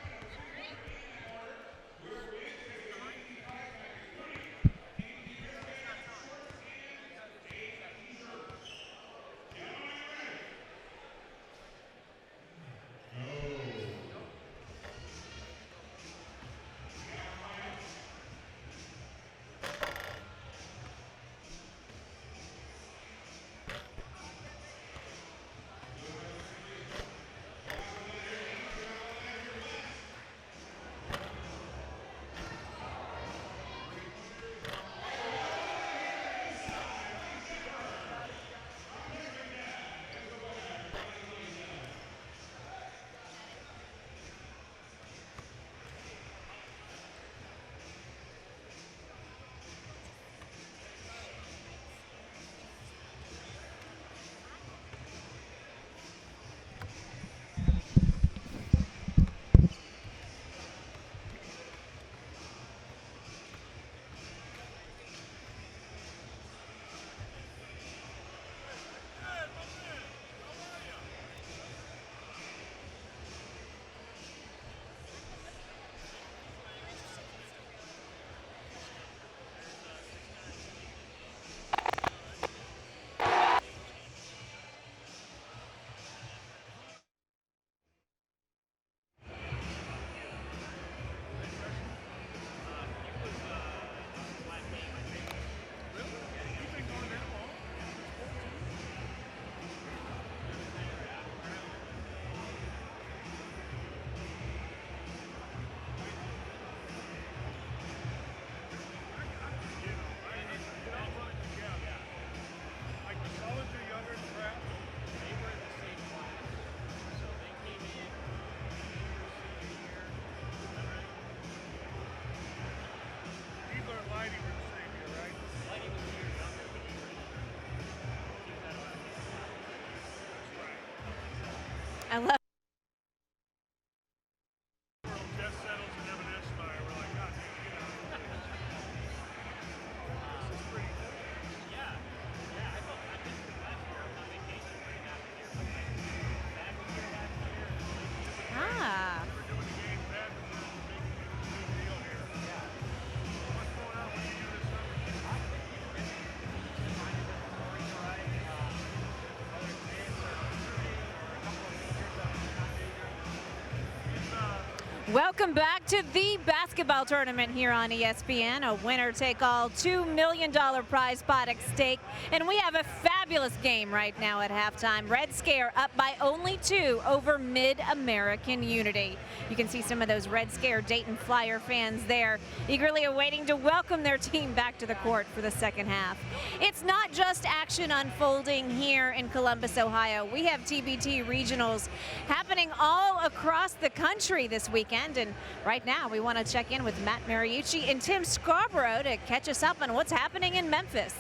Welcome back to the basketball tournament here on ESPN. A winner-take-all $2 million prize pot at stake. And we have a fabulous game right now at halftime. Red Scare up by only 2 over Mid-American Unity. You can see some of those Red Scare Dayton Flyer fans there, eagerly awaiting to welcome their team back to the court for the second half. It's not just action unfolding here in Columbus, Ohio. We have TBT regionals happening all across the country this weekend. And right now, we want to check in with Matt Mariucci and Tim Scarborough to catch us up on what's happening in Memphis.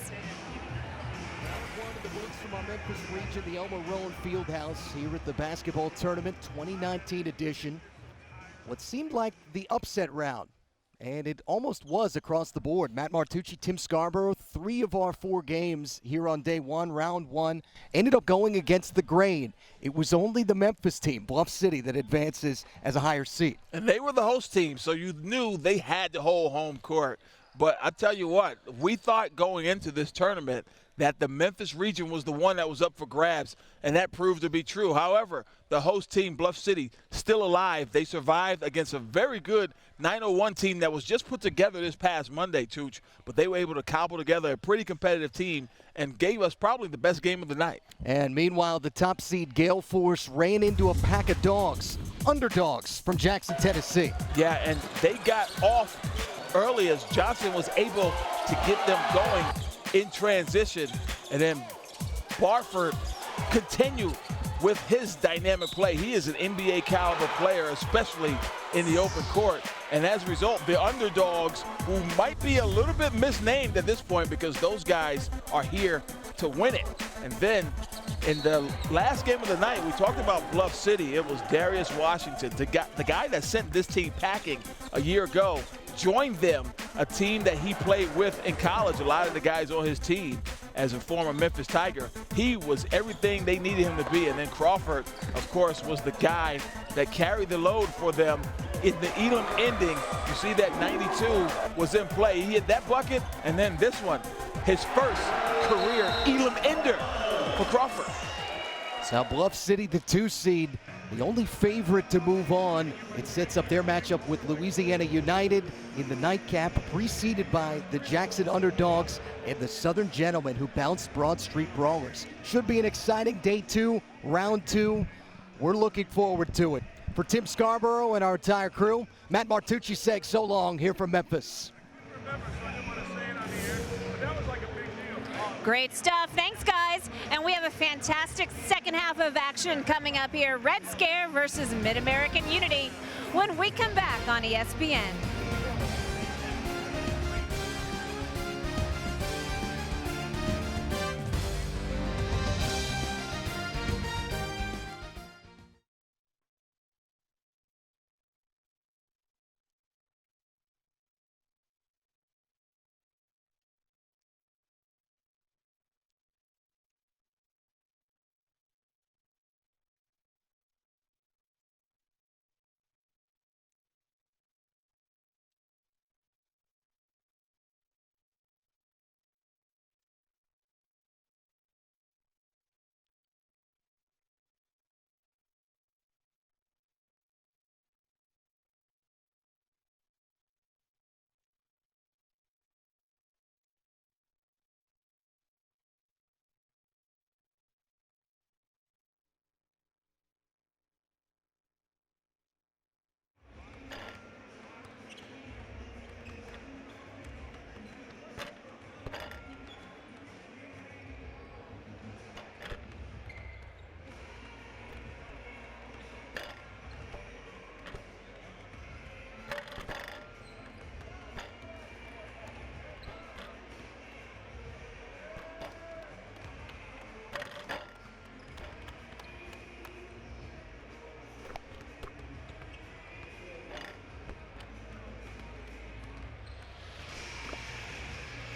One of the moves from our Memphis region, the Elmer Rowan Fieldhouse here at the basketball tournament 2019 edition. What seemed like the upset round, and it almost was across the board. Matt Martucci, Tim Scarborough, 3 of our 4 games here on day 1, round 1, ended up going against the grain. It was only the Memphis team, Bluff City, that advances as a higher seed. And they were the host team, so you knew they had to hold home court. But I tell you what, we thought going into this tournament that the Memphis region was the one that was up for grabs, and that proved to be true. However, the host team, Bluff City, still alive. They survived against a very good 901 team that was just put together this past Monday, Tooch, but they were able to cobble together a pretty competitive team and gave us probably the best game of the night. And meanwhile, the top seed Gale Force ran into a pack of dogs, underdogs from Jackson, Tennessee. Yeah, and they got off early as Johnson was able to get them going in transition, and then Barford continued with his dynamic play. He is an NBA caliber player, especially in the open court. And as a result, the underdogs, who might be a little bit misnamed at this point because those guys are here to win it. And then in the last game of the night, we talked about Bluff City. It was Darius Washington, the guy that sent this team packing a year ago, joined them, a team that he played with in college. A lot of the guys on his team, as a former Memphis Tiger, he was everything they needed him to be. And then Crawford, of course, was the guy that carried the load for them in the Elam ending. You see that 92 was in play. He hit that bucket, and then this one, his first career Elam ender for Crawford. So Bluff City, the 2 seed, the only favorite to move on. It sets up their matchup with Louisiana United in the nightcap, preceded by the Jackson Underdogs and the Southern Gentlemen, who bounced Broad Street Brawlers. Should be an exciting day 2, round 2. We're looking forward to it. For Tim Scarborough and our entire crew, Matt Martucci saying so long here from Memphis. Great stuff. Thanks, guys. And we have a fantastic second half of action coming up here. Red Scare versus Mid-American Unity when we come back on ESPN.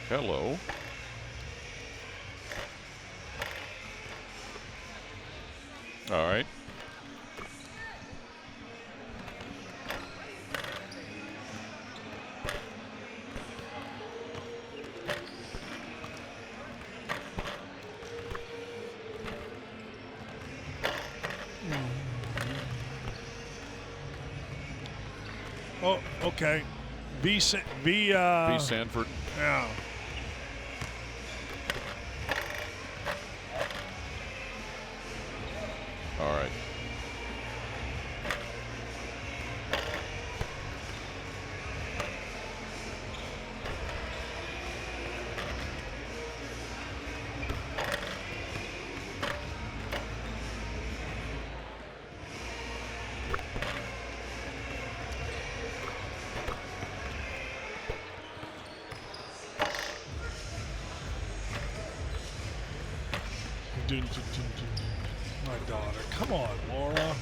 Hello. All right. Oh, okay. V. Sanford. Yeah. All right. My daughter. Come on, Laura.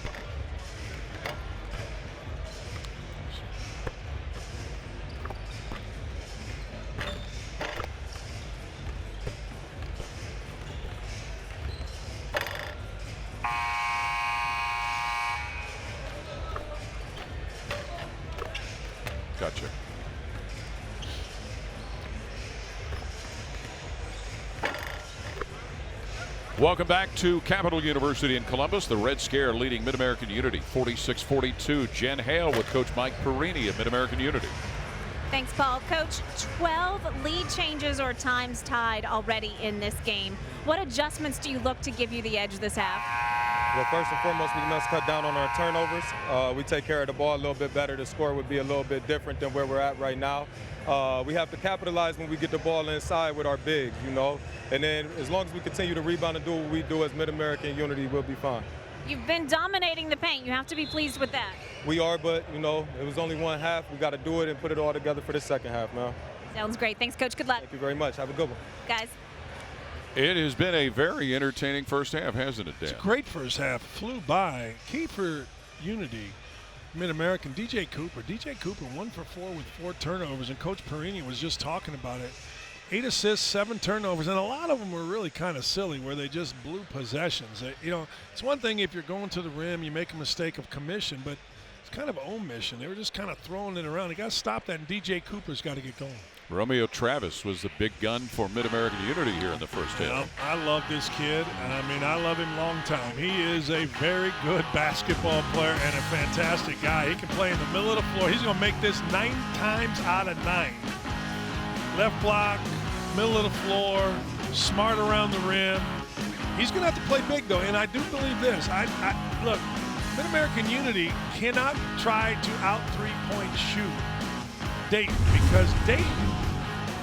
Gotcha. Welcome back to Capital University in Columbus. The Red Scare leading Mid-American Unity 46-42. Jen Hale with Coach Mike Perini at Mid-American Unity. Thanks, Paul. Coach, 12 lead changes or times tied already in this game. What adjustments do you look to give you the edge this half? Well, first and foremost, we must cut down on our turnovers. We take care of the ball a little bit better. The score would be a little bit different than where we're at right now. We have to capitalize when we get the ball inside with our bigs, you know. And then as long as we continue to rebound and do what we do as Mid-American Unity, we'll be fine. You've been dominating the paint. You have to be pleased with that. We are, but, you know, it was only one half. We got to do it and put it all together for the second half, man. Sounds great. Thanks, Coach. Good luck. Thank you very much. Have a good one. Guys. It has been a very entertaining first half, hasn't it, Dan? It's a great first half. Flew by. Key for Unity, Mid-American, DJ Cooper. DJ Cooper 1 for 4 with 4 turnovers, and Coach Perini was just talking about it. 8 assists, 7 turnovers, and a lot of them were really kind of silly where they just blew possessions. You know, it's one thing if you're going to the rim, you make a mistake of commission, but it's kind of omission. They were just kind of throwing it around. You got to stop that, and DJ Cooper's got to get going. Romeo Travis was the big gun for Mid-American Unity here in the first half. I love this kid. I mean, I love him long time. He is a very good basketball player and a fantastic guy. He can play in the middle of the floor. He's going to make this 9 times out of 9. Left block, middle of the floor, smart around the rim. He's going to have to play big, though, and I do believe this. Look, Mid-American Unity cannot try to out three-point shoot Dayton, because Dayton,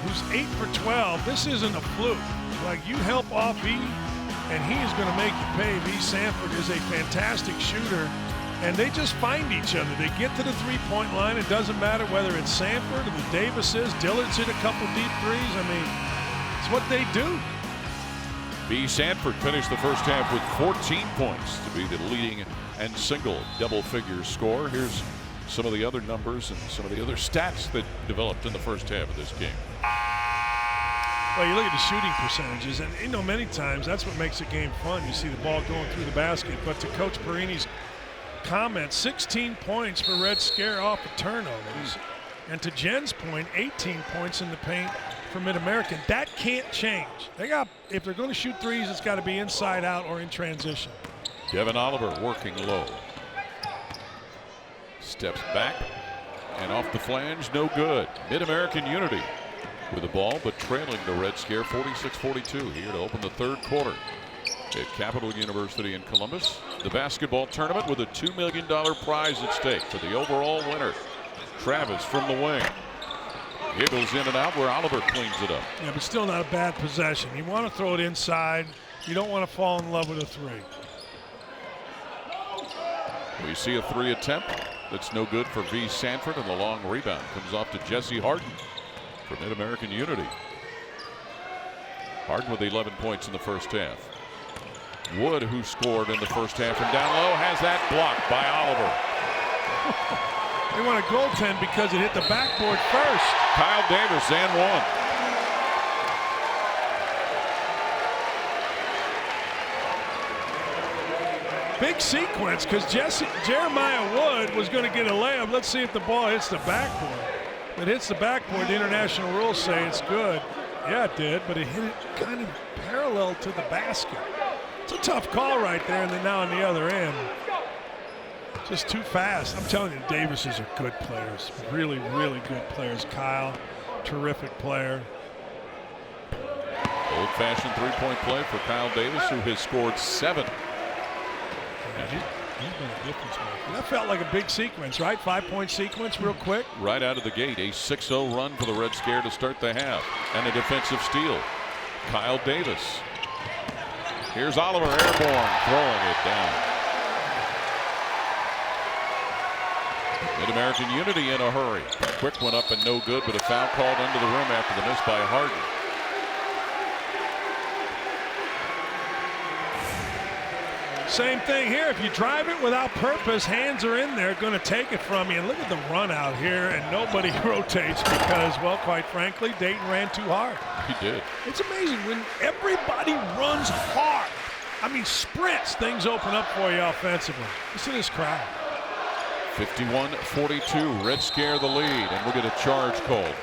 who's 8 for 12, this isn't a fluke. Like, you help off V, and he is going to make you pay. V. Sanford is a fantastic shooter, and they just find each other. They get to the three-point line. It doesn't matter whether it's Sanford or the Davises. Dillard's hit a couple deep threes. I mean, it's what they do. B. Sanford finished the first half with 14 points to be the leading and single double-figure scorer. Here's some of the other numbers and some of the other stats that developed in the first half of this game. Well, you look at the shooting percentages, and you know, many times that's what makes a game fun. You see the ball going through the basket. But to Coach Perini's comment, 16 points for Red Scare off of turnovers. And to Jen's point, 18 points in the paint for Mid-American. That can't change. If they're going to shoot threes, it's got to be inside out or in transition. Devin Oliver working low. Steps back and off the flange, no good. Mid-American Unity with the ball, but trailing the Red Scare 46-42 here to open the third quarter at Capital University in Columbus. The basketball tournament with a $2 million prize at stake for the overall winner. Travis from the wing. Giggles in and out where Oliver cleans it up. Yeah, but still not a bad possession. You want to throw it inside. You don't want to fall in love with a three. We see a 3 attempt. That's no good for V. Sanford, and the long rebound comes off to Jesse Harden for Mid-American Unity. Harden with 11 points in the first half. Wood, who scored in the first half and down low, has that blocked by Oliver. They want to goaltend because it hit the backboard first. Kyle Davis and one. Big sequence because Jeremiah Wood was going to get a layup. Let's see if the ball hits the backboard. If it hits the backboard, the international rules say it's good. Yeah, it did, but it hit it kind of parallel to the basket. It's a tough call right there, and then now on the other end. Just too fast. I'm telling you, Davises are good players. Really, really good players. Kyle, terrific player. Old-fashioned three-point play for Kyle Davis, who has scored 7. Yeah, he's been a difference maker. That felt like a big sequence, right? 5-point sequence real quick. Right out of the gate, a 6-0 run for the Red Scare to start the half. And a defensive steal. Kyle Davis. Here's Oliver airborne, throwing it down. Mid-American Unity in a hurry. Quick one up and no good, but a foul called into the rim after the miss by Harden. Same thing here. If you drive it without purpose, hands are in there, going to take it from you. And look at the run out here, and nobody rotates because, well, quite frankly, Dayton ran too hard. He did. It's amazing when everybody runs hard. I mean, sprints, things open up for you offensively. Listen to this crowd. 51-42, Red Scare the lead, and we'll get a charge called.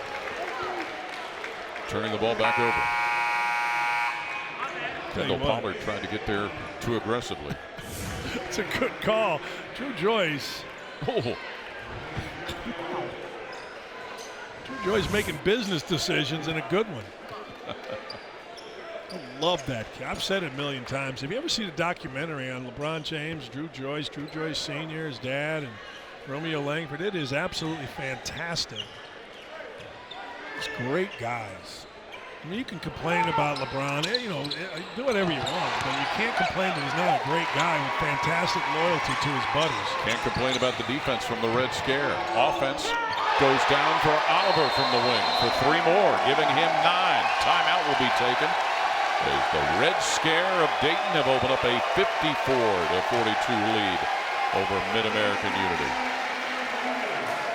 Turning the ball back over. Kendall Pollard trying to get there too aggressively. It's a good call. Drew Joyce. Oh. Drew Joyce making business decisions and a good one. I love that kid. I've said it a million times. Have you ever seen a documentary on LeBron James, Drew Joyce Sr., his dad, and Romeo Langford? It is absolutely fantastic. It's great guys. I mean, you can complain about LeBron, you know, do whatever you want, but you can't complain that he's not a great guy with fantastic loyalty to his buddies. Can't complain about the defense from the Red Scare. Offense goes down for Oliver from the wing for 3 more, giving him 9. Timeout will be taken as the Red Scare of Dayton have opened up a 54-42 lead over Mid-American Unity.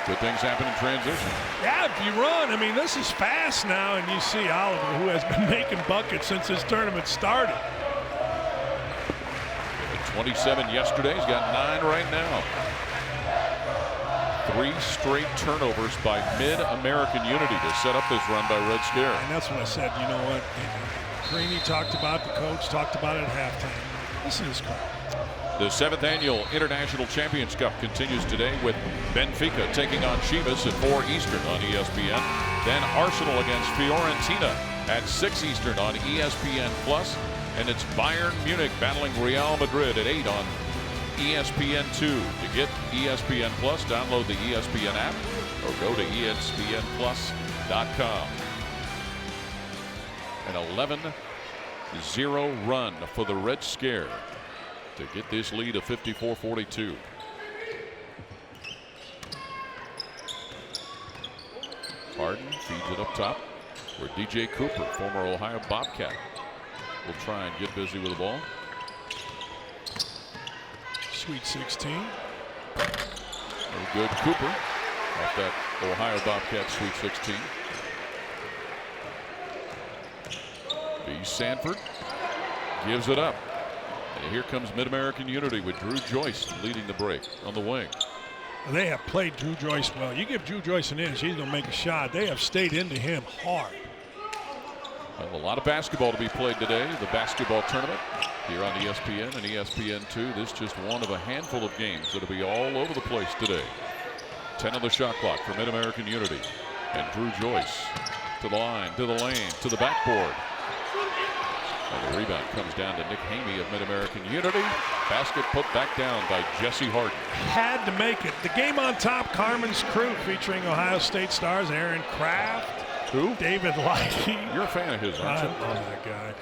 Good things happen in transition. Yeah, if you run, I mean, this is fast now, and you see Oliver, who has been making buckets since this tournament started. 27 yesterday, he's got 9 right now. 3 straight turnovers by Mid-American Unity to set up this run by Red Scare. And that's what I said, you know what? Greeny talked about, the coach talked about it at halftime. Listen to this crowd. The 7th annual International Champions Cup continues today with Benfica taking on Chivas at 4 Eastern on ESPN. Then Arsenal against Fiorentina at 6 Eastern on ESPN+. And it's Bayern Munich battling Real Madrid at 8 on ESPN2. To get ESPN+, download the ESPN app or go to ESPNplus.com. An 11-0 run for the Red Scare to get this lead of 54-42. Harden feeds it up top where DJ Cooper, former Ohio Bobcat, will try and get busy with the ball. Sweet 16. Very good Cooper off that Ohio Bobcat Sweet 16. B. Sanford gives it up. And here comes Mid-American Unity with Drew Joyce leading the break on the wing. They have played Drew Joyce well. You give Drew Joyce an inch, he's going to make a shot. They have stayed into him hard. Well, a lot of basketball to be played today. The basketball tournament here on ESPN and ESPN2. This just one of a handful of games that'll be all over the place today. 10 on the shot clock for Mid-American Unity. And Drew Joyce to the line, to the lane, to the backboard. And the rebound comes down to Nick Hamey of Mid-American Unity. Basket put back down by Jesse Harden. Had to make it. The game on top, Carmen's Crew, featuring Ohio State stars Aaron Kraft. Who? David Lighty. You're a fan of his, aren't you? I love that guy.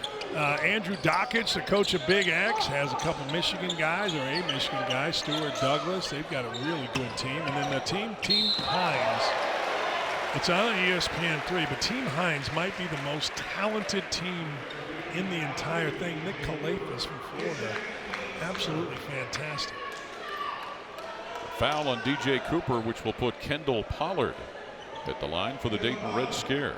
Andrew Dockich, the coach of Big X, has a couple Michigan guys, or a Michigan guy, Stuart Douglas. They've got a really good team. And then the Team Hines. It's on ESPN3, but Team Hines might be the most talented team in the entire thing. Nick Kalafis from Florida, absolutely fantastic. Foul on DJ Cooper, which will put Kendall Pollard at the line for the Dayton Red Scare.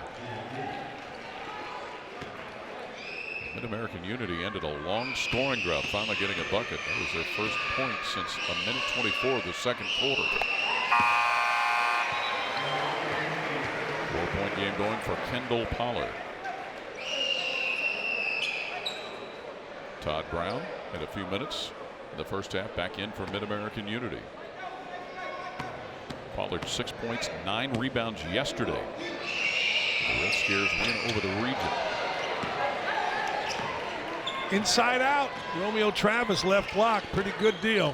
Mid-American Unity ended a long scoring drought, finally getting a bucket. That was their first point since a minute 24 of the second quarter. 4-point game going for Kendall Pollard. Todd Brown had a few minutes in the first half, back in for Mid-American Unity. Pollard 6 points, 9 rebounds yesterday. The Red Scares win over the region. Inside out, Romeo Travis left block, pretty good deal.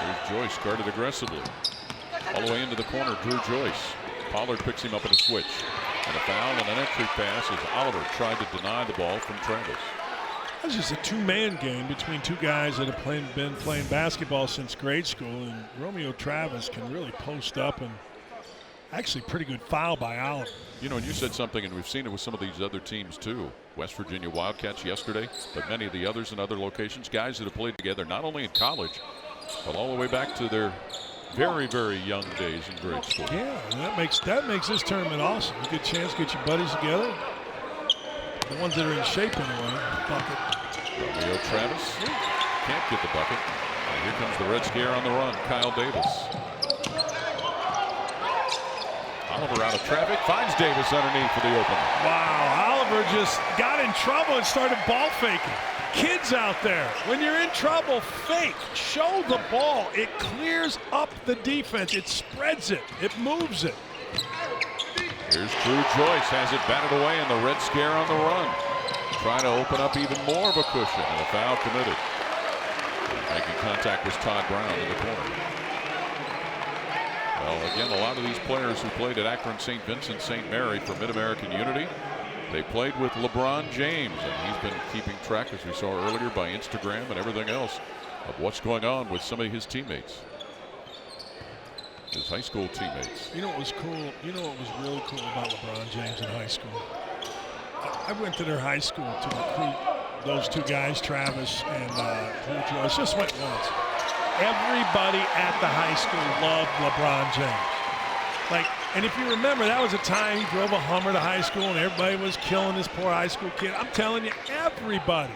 Here's Joyce, guarded aggressively. All the way into the corner, Drew Joyce. Pollard picks him up in a switch. And a foul and an entry pass as Oliver tried to deny the ball from Travis. That's just a two-man game between two guys that have been playing basketball since grade school, and Romeo Travis can really post up, and actually pretty good foul by Oliver. You know, and you said something, and we've seen it with some of these other teams too. West Virginia Wildcats yesterday, but many of the others in other locations, guys that have played together not only in college, but all the way back to their very, very young days in grade school. Yeah, and that makes this tournament awesome. A good chance to get your buddies together. The ones that are in shape anyway. Bucket. Romeo Travis can't get the bucket. And here comes the Red Scare on the run. Kyle Davis. Oliver out of traffic, finds Davis underneath for the opener. Wow, Oliver just got in trouble and started ball faking. Kids out there, when you're in trouble, fake. Show the ball. It clears up the defense. It spreads it. It moves it. Here's Drew Joyce, has it batted away, and the Red Scare on the run. Trying to open up even more of a cushion, and a foul committed. Making contact was Todd Brown in the corner. Well, again, a lot of these players who played at Akron St. Vincent St. Mary for Mid-American Unity, they played with LeBron James, and he's been keeping track, as we saw earlier, by Instagram and everything else, of what's going on with some of his teammates. His high school teammates. You know what was cool? You know what was really cool about LeBron James in high school? I went to their high school to recruit those two guys, Travis and Drew Joyce. Just went once. Everybody at the high school loved LeBron James. Like, and if you remember, that was a time he drove a Hummer to high school and everybody was killing this poor high school kid. I'm telling you, everybody.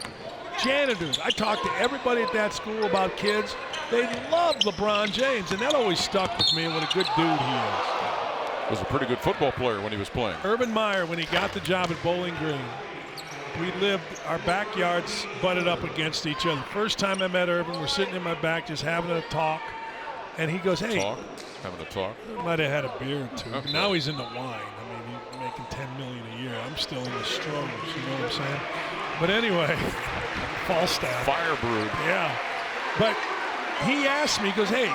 Janitors. I talked to everybody at that school about kids. They loved LeBron James, and that always stuck with me. What a good dude he is. Was a pretty good football player when he was playing. Urban Meyer, when he got the job at Bowling Green, we lived, our backyards butted up against each other. First time I met Urban, we're sitting in my back just having a talk, and he goes, hey. Talk? Having a talk? Might have had a beer or two. Okay. Now he's into wine. I mean, he's making $10 million a year. I'm still in the struggles, you know what I'm saying? But anyway, Falstaff. Fire brewed. Yeah. But he asked me, he goes, hey,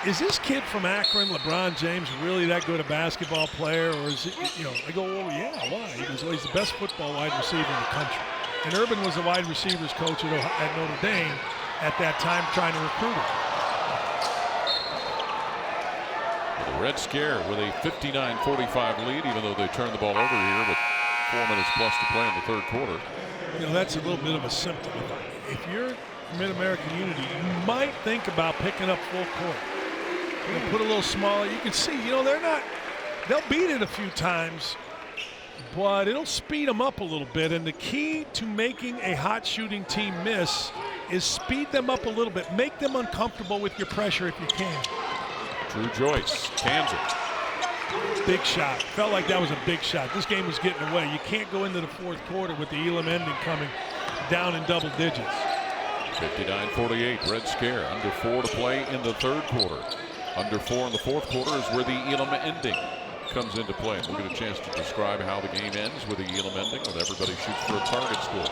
is this kid from Akron, LeBron James, really that good a basketball player? Or is it, you know, I go, well, yeah, why? He goes, well, he's the best football wide receiver in the country. And Urban was the wide receivers coach at Notre Dame at that time trying to recruit him. The Red Scare with a 59-45 lead, even though they turned the ball over here with 4 minutes plus to play in the third quarter. You know, that's a little bit of a symptom. If you're Mid-American Unity, you might think about picking up full court. You know, put a little smaller. You can see, you know, they'll beat it a few times, but it'll speed them up a little bit. And the key to making a hot shooting team miss is speed them up a little bit. Make them uncomfortable with your pressure if you can. Drew Joyce cans it. Big shot. Felt like that was a big shot. This game was getting away. You can't go into the fourth quarter with the Elam ending coming down in double digits. 59-48, Red Scare. Under 4 to play in the third quarter. Under 4 in the fourth quarter is where the Elam ending comes into play. And we'll get a chance to describe how the game ends with the Elam ending when everybody shoots for a target score.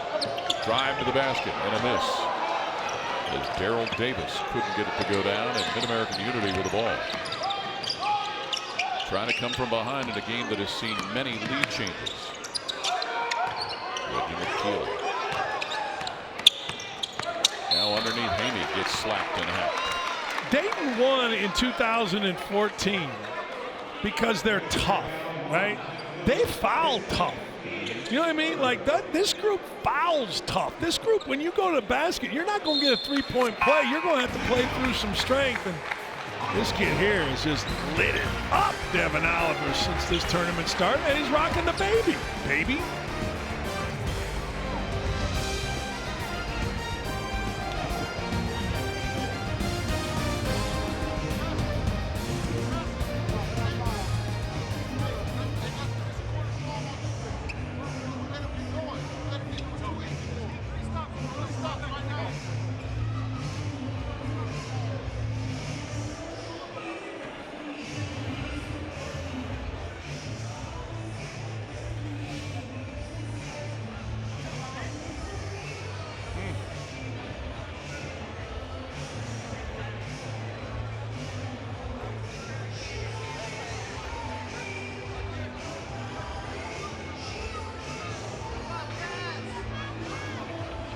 Drive to the basket and a miss. As Daryl Davis couldn't get it to go down, and Mid-American Unity with the ball. Trying to come from behind in a game that has seen many lead changes. Reggie McKeel. Now underneath, Haney gets slapped in half. Dayton won in 2014 because they're tough, right? They foul tough. You know what I mean? Like this group fouls tough. This group, when you go to the basket, you're not going to get a three-point play. You're going to have to play through some strength. And this kid here has just lit it up, Devin Oliver, since this tournament started. And he's rocking the baby.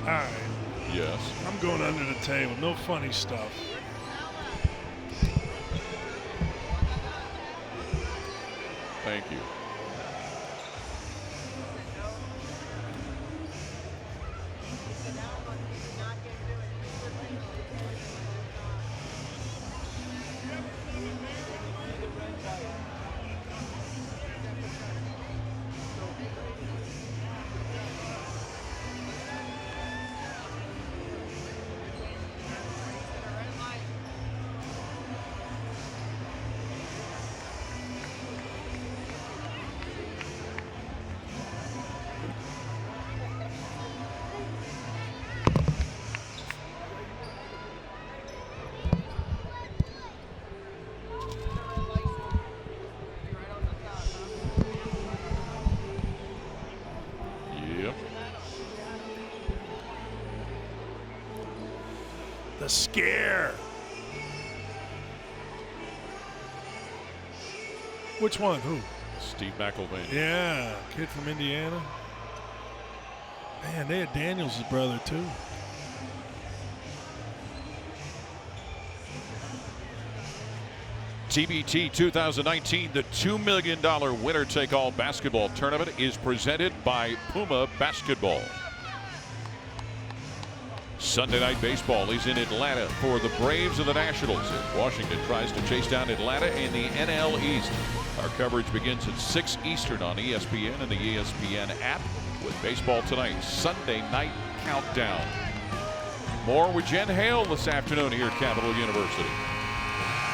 All right. Yes. I'm going under the table. No funny stuff. Thank you. The scare. Which one? Who? Steve McElvain. Yeah, kid from Indiana. Man, they had Daniels' brother too. TBT 2019, the $2 million winner-take-all basketball tournament is presented by Puma Basketball. Sunday Night Baseball is in Atlanta for the Braves and the Nationals as Washington tries to chase down Atlanta in the NL East. Our coverage begins at 6 Eastern on ESPN and the ESPN app with Baseball Tonight, Sunday Night Countdown. More with Jen Hale this afternoon here at Capital University.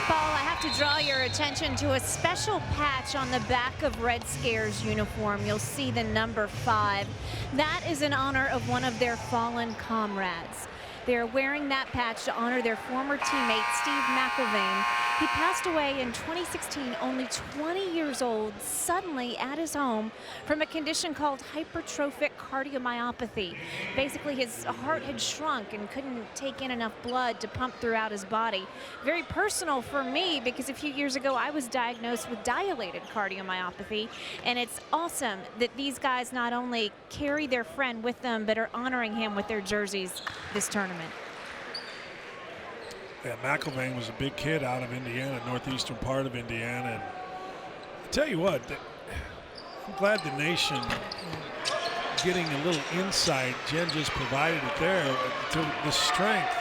Paul, I have to draw your attention to a special patch on the back of Red Scare's uniform. You'll see the number 5. That is in honor of one of their fallen comrades. They're wearing that patch to honor their former teammate, Steve McElvain. He passed away in 2016, only 20 years old, suddenly at his home from a condition called hypertrophic cardiomyopathy. Basically, his heart had shrunk and couldn't take in enough blood to pump throughout his body. Very personal for me because a few years ago I was diagnosed with dilated cardiomyopathy, and it's awesome that these guys not only carry their friend with them but are honoring him with their jerseys this tournament. Yeah, McElvain was a big kid out of Indiana, northeastern part of Indiana. And I tell you what, I'm glad the nation getting a little insight. Jen just provided it there to the strength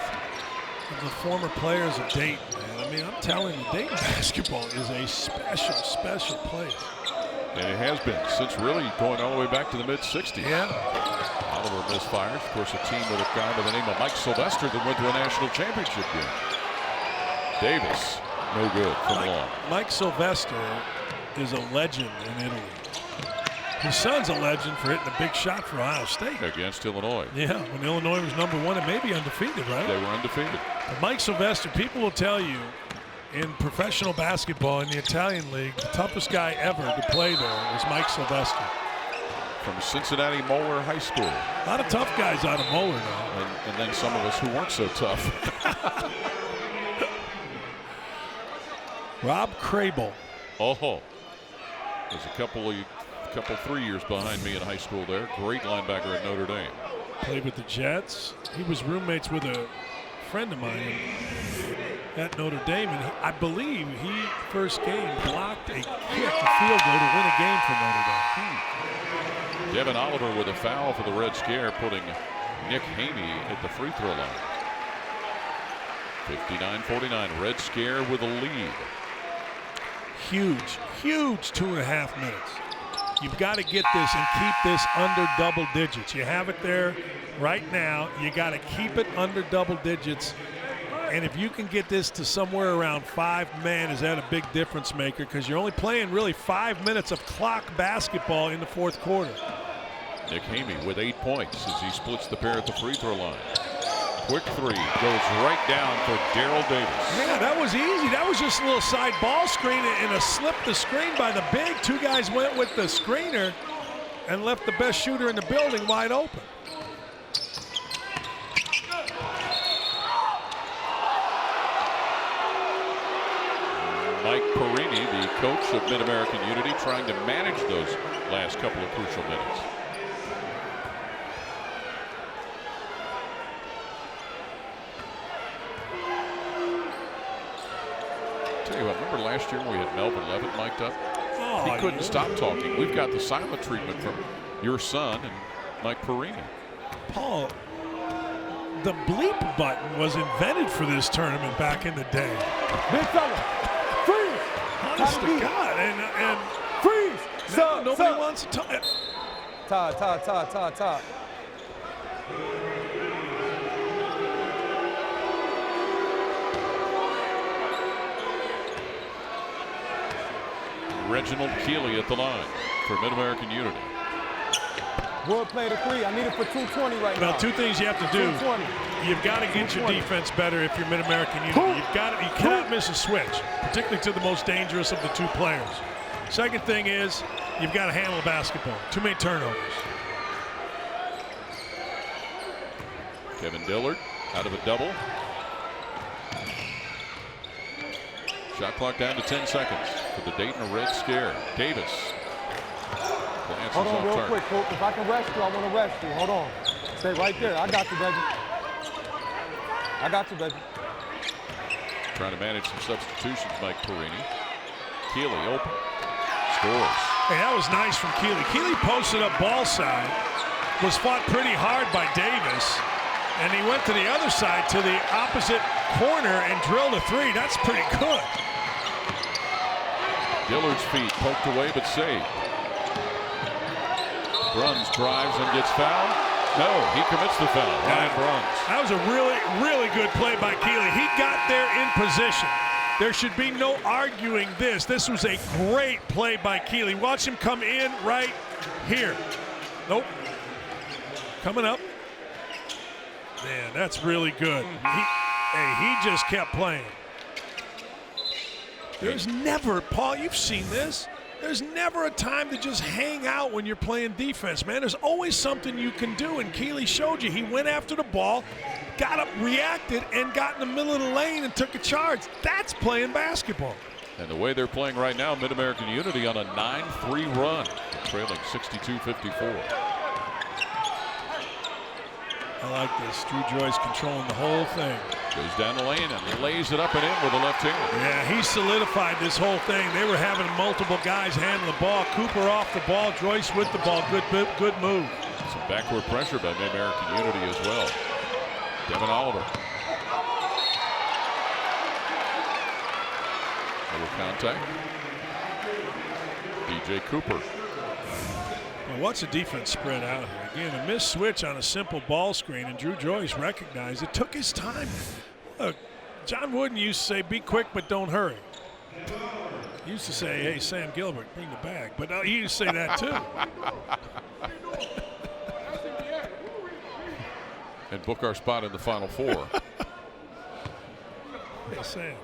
of the former players of Dayton, man. I mean, I'm telling you, Dayton basketball is a special, special place. And it has been since really going all the way back to the mid-'60s. Yeah. Oliver misfires. Of course, a team with a guy by the name of Mike Sylvester that went to a national championship game. Davis, no good from long. Mike Sylvester is a legend in Italy. His son's a legend for hitting a big shot for Ohio State. Against Illinois. Yeah, when Illinois was #1 and maybe undefeated, right? They were undefeated. But Mike Sylvester, people will tell you, in professional basketball in the Italian league, the toughest guy ever to play there was Mike Sylvester. From Cincinnati Moeller High School. A lot of tough guys out of Moeller now. And then some of us who weren't so tough. Rob Crable. Oh, there's a couple 3 years behind me in high school there. Great linebacker at Notre Dame. Played with the Jets. He was roommates with a friend of mine at Notre Dame, and I believe he first game blocked a kick, a field goal to win a game for Notre Dame. Devin Oliver with a foul for the Red Scare, putting Nick Hamey at the free throw line. 59-49, Red Scare with a lead. Huge 2.5 minutes. You've got to get this and keep this under double digits. You have it there right now. You got to keep it under double digits. And if you can get this to somewhere around 5, man, is that a big difference maker? Because you're only playing really 5 minutes of clock basketball in the fourth quarter. Nick Hamey with 8 points as he splits the pair at the free throw line. Quick three goes right down for Darrell Davis. Yeah, that was easy. That was just a little side ball screen and a slip the screen by the big. 2 guys went with the screener and left the best shooter in the building wide open. Mike Perini, the coach of Mid-American Unity, trying to manage those last couple of crucial minutes. Tell you what, remember last year when we had Melvin Levitt mic'd up? Oh, He couldn't stop talking. We've got the silent treatment from your son and Mike Perini. Paul, the bleep button was invented for this tournament back in the day. Big fella, freeze! Honest to God, and Freeze! now nobody wants to talk. Tie. Reginald Keeley at the line for Mid-American Unity. Wood played a 3. I need it for 220 right now. Well, two things you have to do. 220. You've got to get your defense better if you're Mid-American Unity. You cannot miss a switch, particularly to the most dangerous of the two players. Second thing is you've got to handle basketball. Too many turnovers. Kevin Dillard out of a double. Shot clock down to 10 seconds for the Dayton Red Scare. Davis. Hold on real quick, Coop. If I can rest you, I want to rest you. Hold on. Stay right there. I got you, baby. Trying to manage some substitutions, Mike Perini. Keeley open. Scores. Hey, that was nice from Keeley. Keeley posted up ball side, was fought pretty hard by Davis, and he went to the other side to the opposite corner and drilled a 3. That's pretty good. Dillard's feet poked away but saved. Bruns drives and gets fouled. No, he commits the foul. Ryan Bruns. That was a really, really good play by Keeley. He got there in position. There should be no arguing this. This was a great play by Keeley. Watch him come in right here. Nope. Coming up. Man, that's really good. He just kept playing. There's never, Paul, you've seen this. There's never a time to just hang out when you're playing defense, man. There's always something you can do, and Keeley showed you. He went after the ball, got up, reacted, and got in the middle of the lane and took a charge. That's playing basketball. And the way they're playing right now, Mid-American Unity on a 9-3 run, trailing 62-54. I like this. Drew Joyce controlling the whole thing. Goes down the lane and lays it up and in with a left hand. Yeah, he solidified this whole thing. They were having multiple guys handle the ball. Cooper off the ball, Joyce with the ball. Good move. Some backward pressure by Mid-American Unity as well. Devin Oliver. Little contact. DJ Cooper. Well, what's the defense spread out here? Again, a missed switch on a simple ball screen, and Drew Joyce recognized it. Took his time. Look, John Wooden used to say, be quick but don't hurry. He used to say, hey, Sam Gilbert, bring the bag. But he used to say that too. And book our spot in the Final Four. Hey, Sam.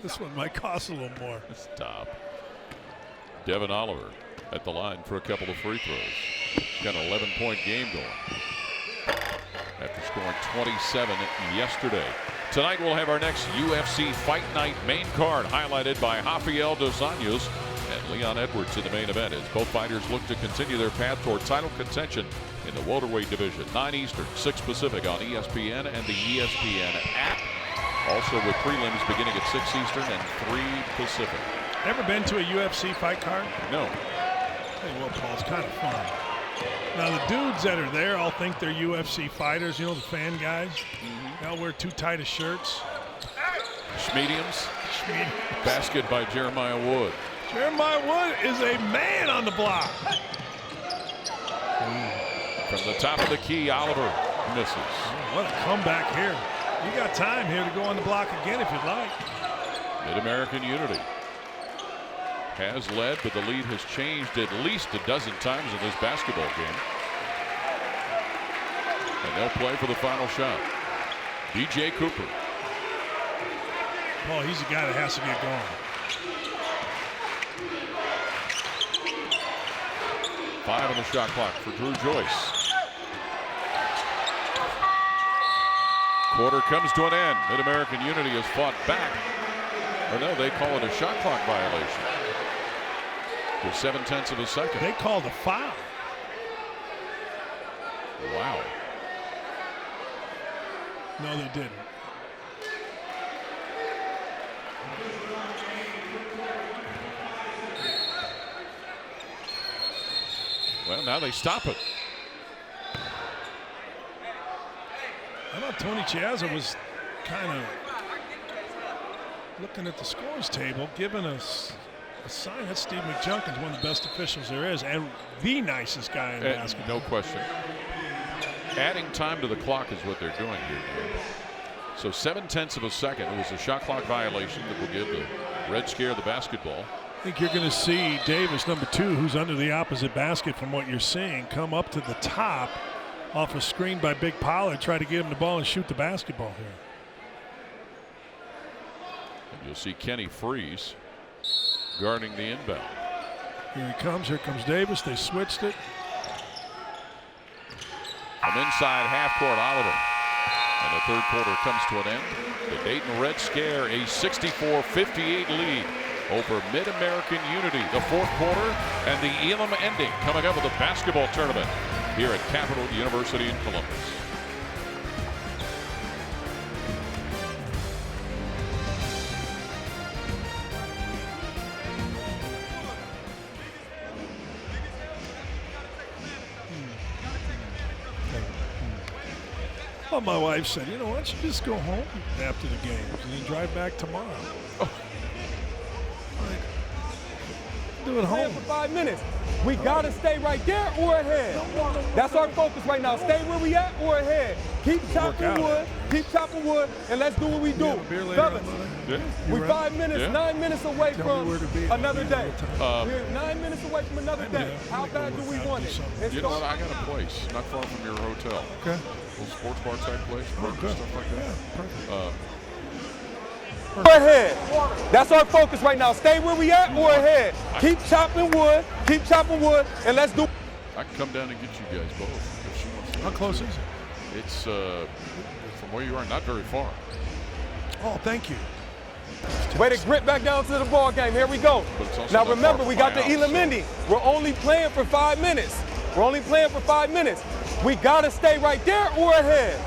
This one might cost a little more. Stop. Devin Oliver at the line for a couple of free throws. He's got an 11-point game going after scoring 27 yesterday. Tonight we'll have our next UFC Fight Night main card highlighted by Rafael Dos Anjos and Leon Edwards in the main event as both fighters look to continue their path toward title contention in the welterweight division. 9 Eastern, 6 Pacific on ESPN and the ESPN app. Also with prelims beginning at 6 Eastern and 3 Pacific. Ever been to a UFC fight card? No. Hey, well, Paul, it's kind of fun. Now, the dudes that are there all think they're UFC fighters, you know, the fan guys. They all wear too tight of shirts. Schmediums. Basket by Jeremiah Wood. Jeremiah Wood is a man on the block. From the top of the key, Oliver misses. Oh, what a comeback here. You got time here to go on the block again if you'd like. Mid-American Unity has led, but the lead has changed at least a dozen times in this basketball game. And they'll play for the final shot. DJ Cooper. Paul, he's the guy that has to get going. 5 on the shot clock for Drew Joyce. Quarter comes to an end. Mid-American Unity has fought back. Or no, they call it a shot clock violation. With 7/10 of a second. They called a foul. Wow. No, they didn't. Well, now they stop it. I thought Tony Chiazza was kind of looking at the scores table, giving us a sign that Steve McJunkin's one of the best officials there is and the nicest guy in basketball. No question. Adding time to the clock is what they're doing here. So 7/10 of a second. It was a shot clock violation that will give the Red Scare the basketball. I think you're going to see Davis, number 2, who's under the opposite basket from what you're seeing, come up to the top off a screen by Big Pollard, try to get him the ball and shoot the basketball here. And you'll see Kenny Freeze guarding the inbound. Here he comes. Here comes Davis. They switched it. From inside half court, Oliver. And the third quarter comes to an end. The Dayton Red Scare a 64-58 lead over Mid-American Unity. The fourth quarter and the Elam ending coming up with the basketball tournament here at Capital University in Columbus. Well, my wife said, you know, why don't you just go home after the games and then drive back tomorrow? Oh. Like, do it home. For 5 minutes. We gotta stay right there or ahead. That's our focus right now. Stay where we at or ahead. Keep chopping wood, and let's do what we do. Fellas, we're 5 minutes, 9 minutes away from another day. We're 9 minutes away from another day. How bad do we want it? You know what? I got a place not far from your hotel. Okay. Little sports bar type place, stuff like that. Yeah, Go ahead. That's our focus right now. Stay where we at or ahead. Keep chopping wood, and let's do. I can come down and get you guys both if she wants to. How close is it? It's from where you are, not very far. Oh, thank you. Way to grip back down to the ball game. Here we go. Now remember, we got the Elam ending. We're only playing for 5 minutes. We gotta stay right there or ahead.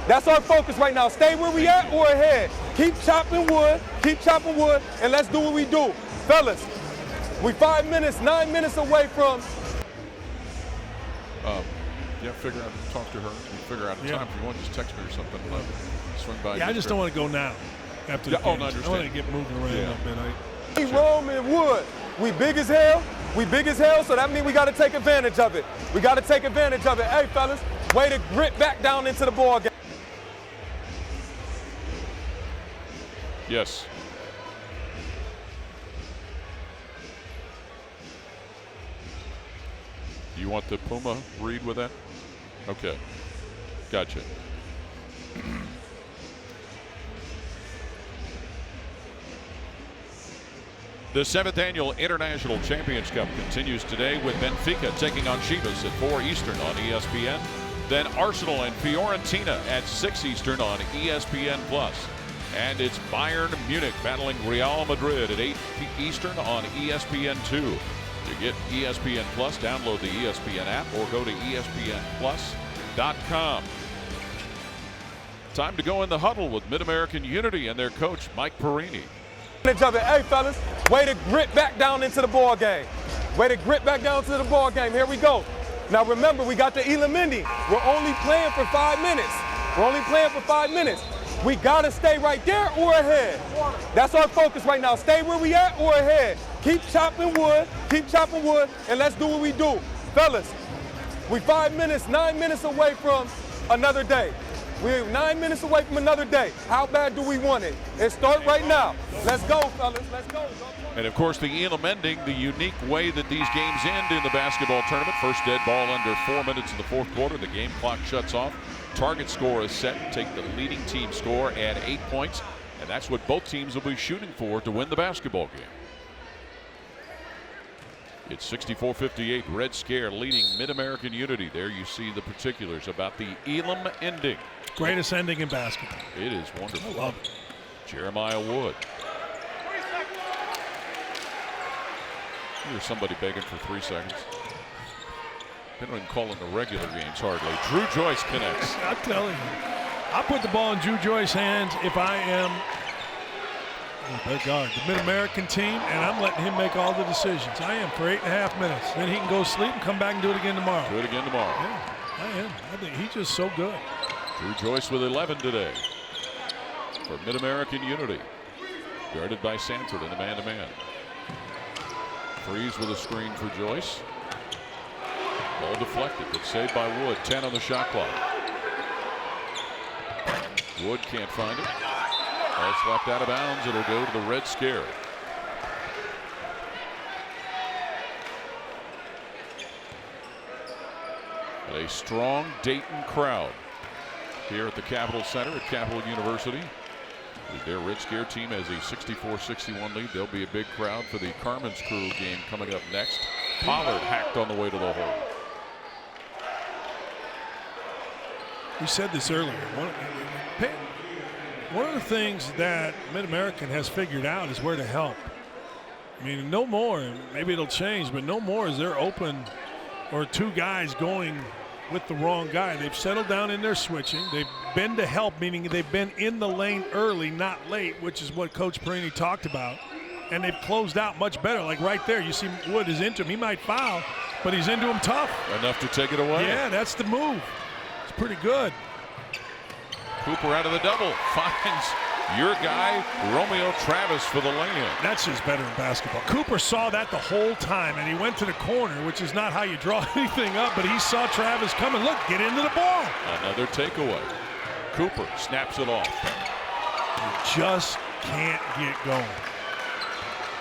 That's our focus right now. Stay where we at or ahead. Keep chopping wood, and let's do what we do. Fellas, we 5 minutes, 9 minutes away from. Figure out, talk to her, and figure out a time if you want. Just text me or something. Swing by. Yeah, I just don't want to go now after the game. I want to get moving around a bit. We roam in wood. We big as hell, so that means we got to take advantage of it. Hey, fellas, way to grip back down into the ball game. Yes. You want the Puma read with that? Okay. Gotcha. The 7th Annual International Champions Cup continues today with Benfica taking on Chivas at 4 Eastern on ESPN. Then Arsenal and Fiorentina at 6 Eastern on ESPN+. And it's Bayern Munich battling Real Madrid at 8 Eastern on ESPN2. To get ESPN+, download the ESPN app or go to ESPNplus.com. Time to go in the huddle with Mid-American Unity and their coach, Mike Perini. Hey, fellas, way to grip back down into the ball game. Here we go. Now remember, we got the Elam ending. We're only playing for 5 minutes. We gotta stay right there or ahead. That's our focus right now. Stay where we at or ahead. Keep chopping wood, and let's do what we do. Fellas, we 5 minutes, 9 minutes away from another day. We're 9 minutes away from another day. How bad do we want it? It starts right now. Let's go, fellas. Let's go. And of course, the Elam ending, the unique way that these games end in the basketball tournament. First dead ball under 4 minutes in the fourth quarter. The game clock shuts off. Target score is set. Take the leading team score, add 8 points, and that's what both teams will be shooting for to win the basketball game. It's 64-58, Red Scare leading Mid-American Unity. There you see the particulars about the Elam ending. Greatest ending in basketball. It is wonderful. I love it. Jeremiah Wood. Here's somebody begging for 3 seconds. They don't even call in the regular games hardly. Drew Joyce connects. I'm telling you, I put the ball in Drew Joyce's hands if I am Their guard, the Mid-American team, and I'm letting him make all the decisions. I am for 8.5 minutes. Then he can go sleep and come back and do it again tomorrow. Do it again tomorrow. Yeah, I am. I think he's just so good. Drew Joyce with 11 today for Mid-American Unity. Guarded by Sanford in a man-to-man. Freeze with a screen for Joyce. Ball deflected, but saved by Wood. 10 on the shot clock. Wood can't find it. Ball slapped out of bounds. It'll go to the Red Scare. A strong Dayton crowd here at the Capitol Center at Capital University. Their Red Scare team has a 64-61 lead. There'll be a big crowd for the Carmen's Crew game coming up next. Pollard hacked on the way to the hole. We said this earlier. One of the things that Mid-American has figured out is where to help. I mean, no more, maybe it'll change, but no more is there open or two guys going with the wrong guy. They've settled down in their switching. They've been to help, meaning they've been in the lane early, not late, which is what Coach Perini talked about. And they've closed out much better. Like right there, you see Wood is into him. He might foul, but he's into him tough. Enough to take it away. Yeah, that's the move. It's pretty good. Cooper out of the double. Finds your guy, Romeo Travis, for the lay-in. That's just better in basketball. Cooper saw that the whole time, and he went to the corner, which is not how you draw anything up, but he saw Travis coming. Look, get into the ball. Another takeaway. Cooper snaps it off. You just can't get going.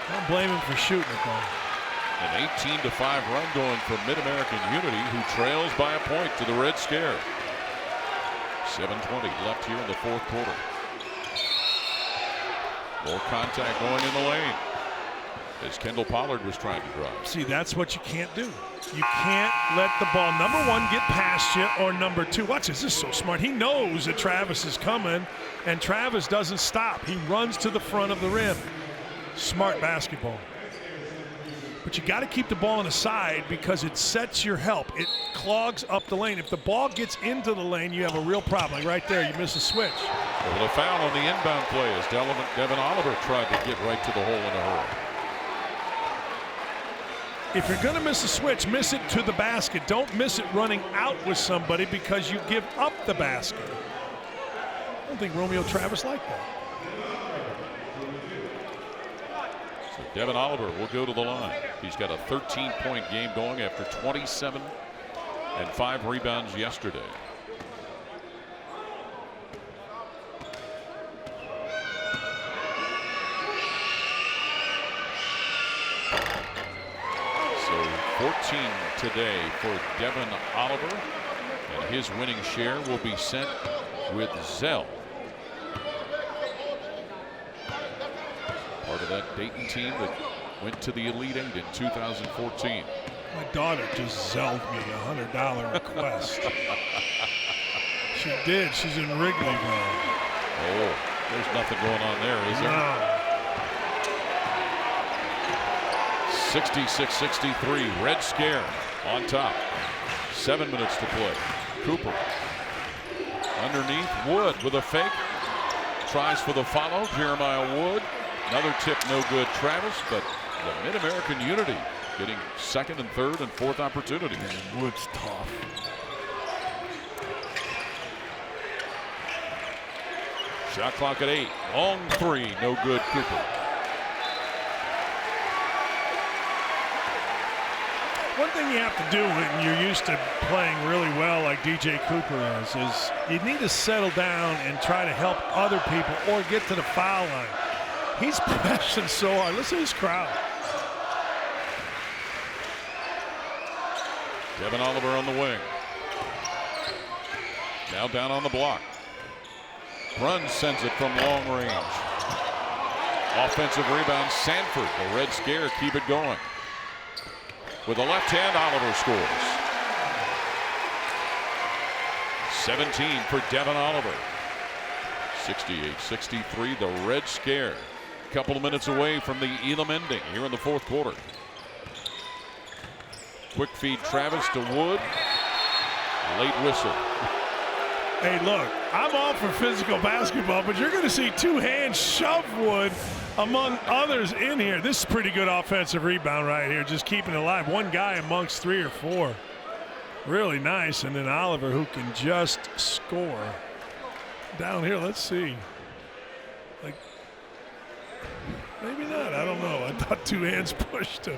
Don't blame him for shooting it, though. An 18-5 run going for Mid-American Unity, who trails by a point to the Red Scare. 7:20 left here in the fourth quarter. More contact going in the lane as Kendall Pollard was trying to drive. See, that's what you can't do. You can't let the ball, number one, get past you, or number two, watch this is so smart. He knows that Travis is coming, and Travis doesn't stop. He runs to the front of the rim. Smart basketball. But you got to keep the ball on the side because it sets your help. It clogs up the lane. If the ball gets into the lane, you have a real problem. Like right there, you miss a switch. Well, a foul on the inbound play as Devin Oliver tried to get right to the hole in a hurry. If you're going to miss a switch, miss it to the basket. Don't miss it running out with somebody because you give up the basket. I don't think Romeo Travis liked that. So Devin Oliver will go to the line. He's got a 13-point game going after 27 and 5 rebounds yesterday. So 14 today for Devin Oliver, and his winning share will be sent with Zell. Part of that Dayton team that went to the Elite Eight in 2014. My daughter just zelled me a $100 request. She did. She's in Wrigleyville. Oh, there's nothing going on there, is there? No. 66-63, Red Scare on top. 7 minutes to play. Cooper underneath. Wood with a fake. Tries for the follow. Jeremiah Wood. Another tip, no good. Travis, but the Mid-American Unity getting second and third and fourth opportunities. And Wood's tough. Shot clock at 8. Long three, no good. Cooper. One thing you have to do when you're used to playing really well like DJ Cooper is you need to settle down and try to help other people or get to the foul line. He's pressing so hard. Listen to this crowd. Devin Oliver on the wing. Now down on the block. Brunn sends it from long range. Offensive rebound, Sanford. The Red Scare keep it going. With the left hand, Oliver scores. 17 for Devin Oliver. 68-63, the Red Scare. A couple of minutes away from the Elam ending here in the fourth quarter. Quick feed Travis to Wood. Late whistle. Hey, look, I'm all for physical basketball, but you're going to see two hands shove Wood among others in here. This is pretty good offensive rebound right here, just keeping it alive. One guy amongst 3 or 4. Really nice. And then Oliver, who can just score. Down here, let's see. Like, maybe not. I don't know. I thought two hands pushed him.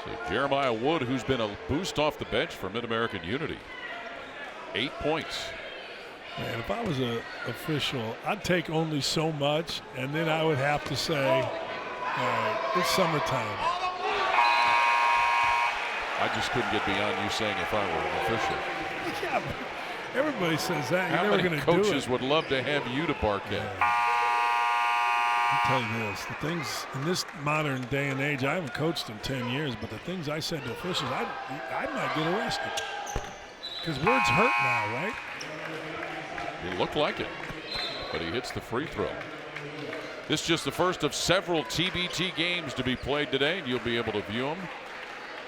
So Jeremiah Wood, who's been a boost off the bench for Mid-American Unity. 8 points. Man, if I was an official, I'd take only so much, and then I would have to say, it's summertime. I just couldn't get beyond you saying if I were an official. Yeah, everybody says that. You're How never many going to do it. coaches would love to have you to bark at? I'll tell you this, the things in this modern day and age, I haven't coached in 10 years, but the things I said to officials, I might get arrested. Because words hurt now, right? He looked like it, but he hits the free throw. This is just the first of several TBT games to be played today, and you'll be able to view them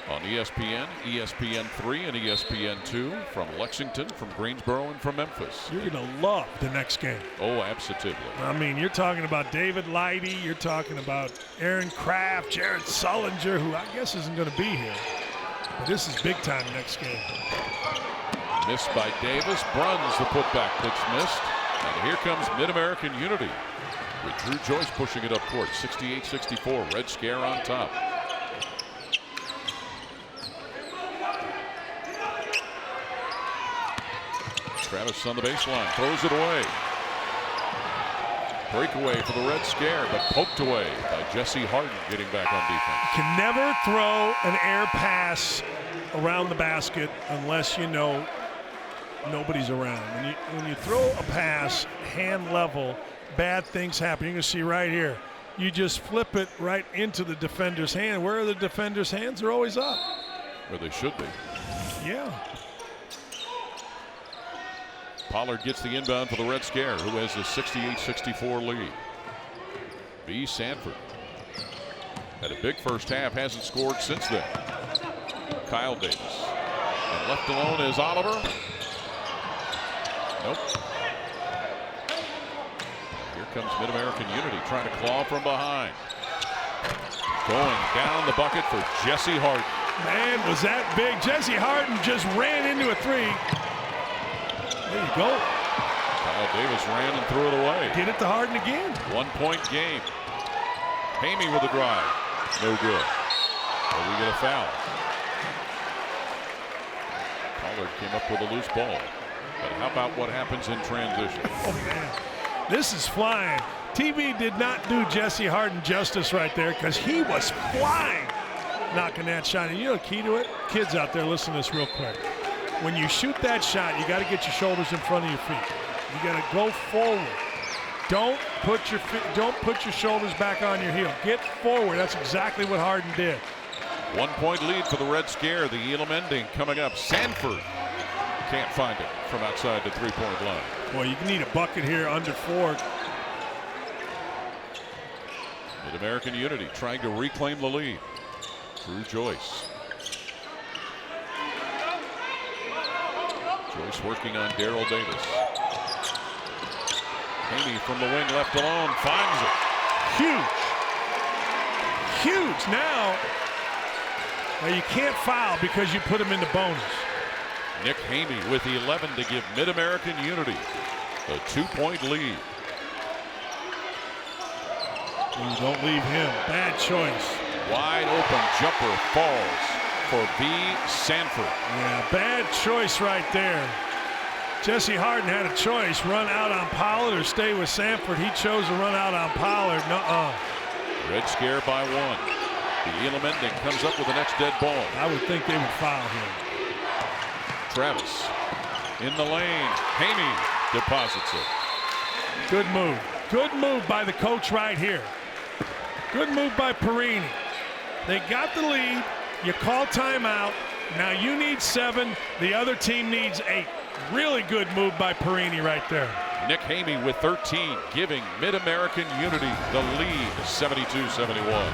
on ESPN, ESPN3, and ESPN2 from Lexington, from Greensboro, and from Memphis. You're going to love the next game. Oh, absolutely. I mean, you're talking about David Leidy, you're talking about Aaron Kraft, Jared Sullinger, who I guess isn't going to be here. But this is big time next game. Missed by Davis. Bruns, the putback pitch missed. And here comes Mid-American Unity with Drew Joyce pushing it up court. 68-64. Red Scare on top. Travis on the baseline. Throws it away. Breakaway for the Red Scare, but poked away by Jesse Harden getting back on defense. You can never throw an air pass around the basket unless you know nobody's around. When you throw a pass hand level, bad things happen. You can see right here. You just flip it right into the defender's hand. Where are the defender's hands? They're always up. Where they should be. Yeah. Pollard gets the inbound for the Red Scare, who has a 68-64 lead. B. Sanford had a big first half, hasn't scored since then. Kyle Davis. And left alone is Oliver. Nope. Here comes Mid-American Unity trying to claw from behind. Going down the bucket for Jesse Harden. Man, was that big. Jesse Harden just ran into a three. There you go. Kyle Davis ran and threw it away. Get it to Harden again. 1 point game. Hamey with a drive. No good. But we get a foul. Pollard came up with a loose ball. But how about what happens in transition? Oh, man. This is flying. TV did not do Jesse Harden justice right there because he was flying knocking that shot. And you know the key to it? Kids out there, listen to this real quick. When you shoot that shot, you got to get your shoulders in front of your feet. You got to go forward. Don't put your shoulders back on your heel. Get forward. That's exactly what Harden did. 1 point lead for the Red Scare. The Elam ending coming up. Sanford can't find it from outside the three-point line. Boy, you need a bucket here under 4. Mid-American Unity trying to reclaim the lead. Drew Joyce. Joyce working on Daryl Davis. Haney from the wing left alone finds it. Huge. Now you can't foul because you put him in the bonus. Nick Hamey with 11 to give Mid-American Unity a 2-point lead. Ooh, don't leave him. Bad choice. Wide open jumper falls for B. Sanford. Yeah, bad choice right there. Jesse Harden had a choice, run out on Pollard or stay with Sanford. He chose to run out on Pollard. Nuh-uh. Red Scare by 1. The Elam ending comes up with the next dead ball. I would think they would foul him. Travis in the lane. Hamey deposits it. Good move. Good move by the coach right here. Good move by Perini. They got the lead. You call timeout. Now you need 7. The other team needs 8. Really good move by Perini right there. Nick Hamey with 13, giving Mid-American Unity the lead, 72-71.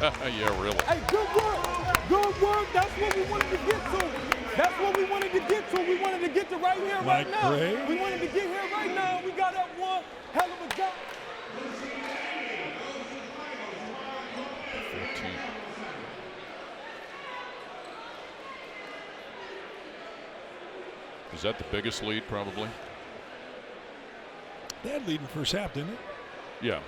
Yeah, really. Hey, good work. Good work. That's what we wanted to get to. That's what we wanted to get to. We wanted to get to right here, right now. Gray. We wanted to get here right now. We got up one hell of a job. 14. Is that the biggest lead, probably? They had lead in the first half, didn't it? Yeah.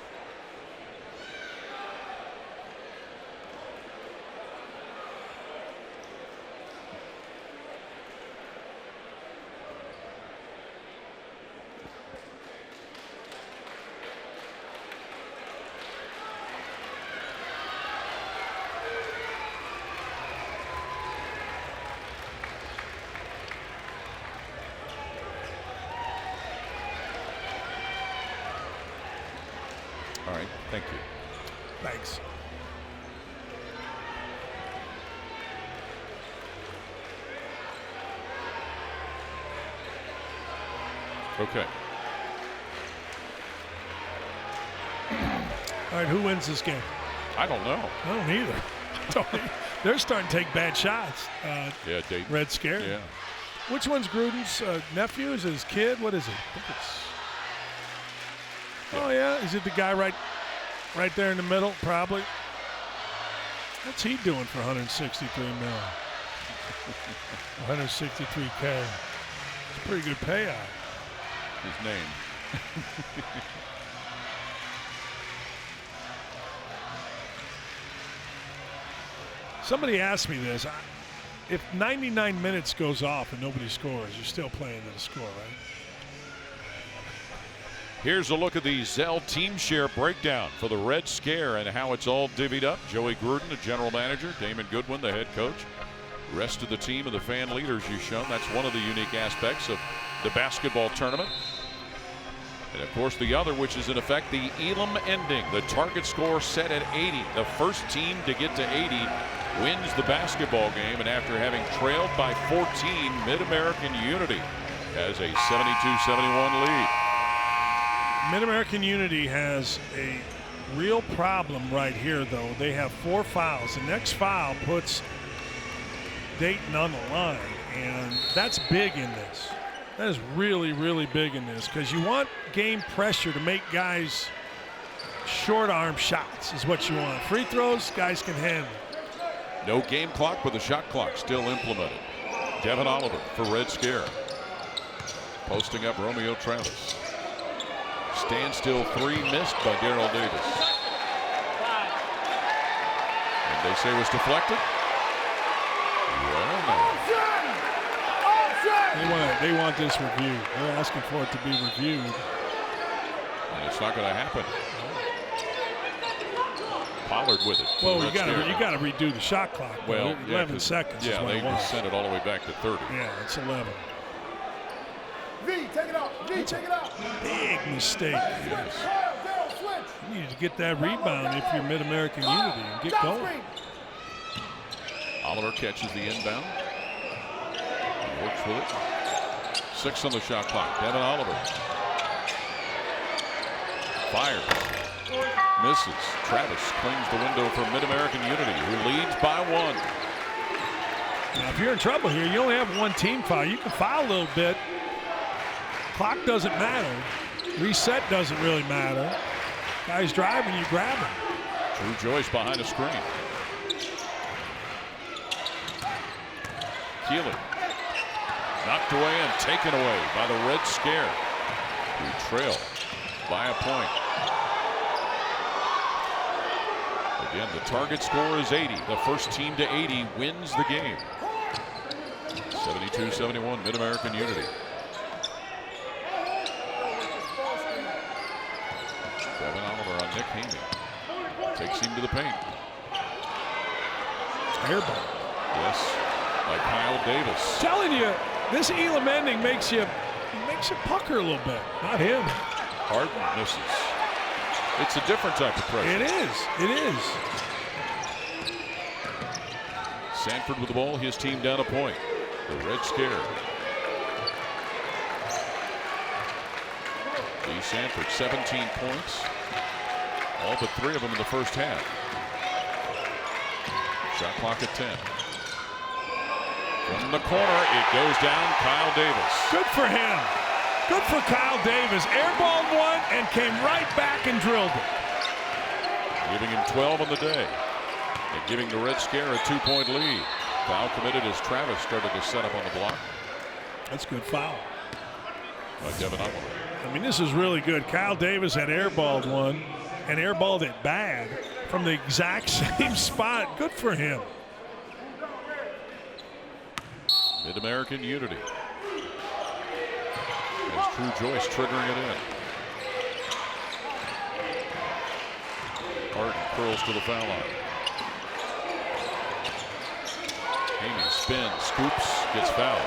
All right, thank you. Thanks. Okay. All right, who wins this game? I don't know. I don't either. They're starting to take bad shots. Yeah, Dayton. Red Scare. Yeah. Which one's Gruden's nephew? Is it his kid? What is he? I think it's. Oh yeah, is it the guy right there in the middle? Probably. What's he doing for 163 mil? 163K. It's a pretty good payout. His name. Somebody asked me this. If 99 minutes goes off and nobody scores, you're still playing to the score, right? Here's a look at the Zell team share breakdown for the Red Scare and how it's all divvied up. Joey Gruden, the general manager. Damon Goodwin, the head coach. Rest of the team and the fan leaders you've shown. That's one of the unique aspects of the basketball tournament. And of course the other, which is in effect the Elam ending. The target score set at 80. The first team to get to 80 wins the basketball game. And after having trailed by 14, Mid-American Unity has a 72-71 lead. Mid-American Unity has a real problem right here, though. They have 4 fouls. The next foul puts Dayton on the line, and that's big in this. That is really, really big in this because you want game pressure to make guys short arm shots is what you want. Free throws, guys can handle. No game clock, but the shot clock still implemented. Devin Oliver for Red Scare. Posting up Romeo Travis. Standstill 3 missed by Daryl Davis. And they say it was deflected? Well, no. They want this reviewed. They're asking for it to be reviewed. And it's not going to happen. Pollard with it. Well, you got to redo the shot clock. Well, 11 seconds. Yeah, is what they it was. sent it all the way back to 30. Yeah, it's 11. V, take it out. V, take it out. Big mistake. Yes. You need to get that rebound if you're Mid-American Unity and get going. Oliver catches the inbound. He works with it. 6 on the shot clock. Devin Oliver. Fires. Misses. Travis clings the window for Mid-American Unity, who leads by 1. Now, if you're in trouble here, you only have 1 team foul. You can foul a little bit. Clock doesn't matter. Reset doesn't really matter. Guys driving, you grab him. Drew Joyce behind the screen. Keeley. Knocked away and taken away by the Red Scare, who trail by a point. Again, the target score is 80. The first team to 80 wins the game. 72-71, Mid-American Unity. Devin Oliver on Nick Haney. Takes him to the paint. Airball. Yes, by Kyle Davis. Telling you, this Elam ending makes you pucker a little bit. Not him. Harden misses. It's a different type of pressure. It is. It is. Sanford with the ball, his team down a point. The Red Scare. Lee Sanford, 17 points. All but 3 of them in the first half. Shot clock at 10. From the corner, it goes down. Kyle Davis. Good for him. Good for Kyle Davis. Airballed one and came right back and drilled it. Giving him 12 on the day. And giving the Red Scare a 2-point lead. Foul committed as Travis started to set up on the block. That's a good foul. By Devin Oliver. I mean, this is really good. Kyle Davis had airballed one and airballed it bad from the exact same spot. Good for him. Mid-American Unity. As Drew Joyce triggering it in. Harden curls to the foul line. Hamey spins, scoops, gets fouled.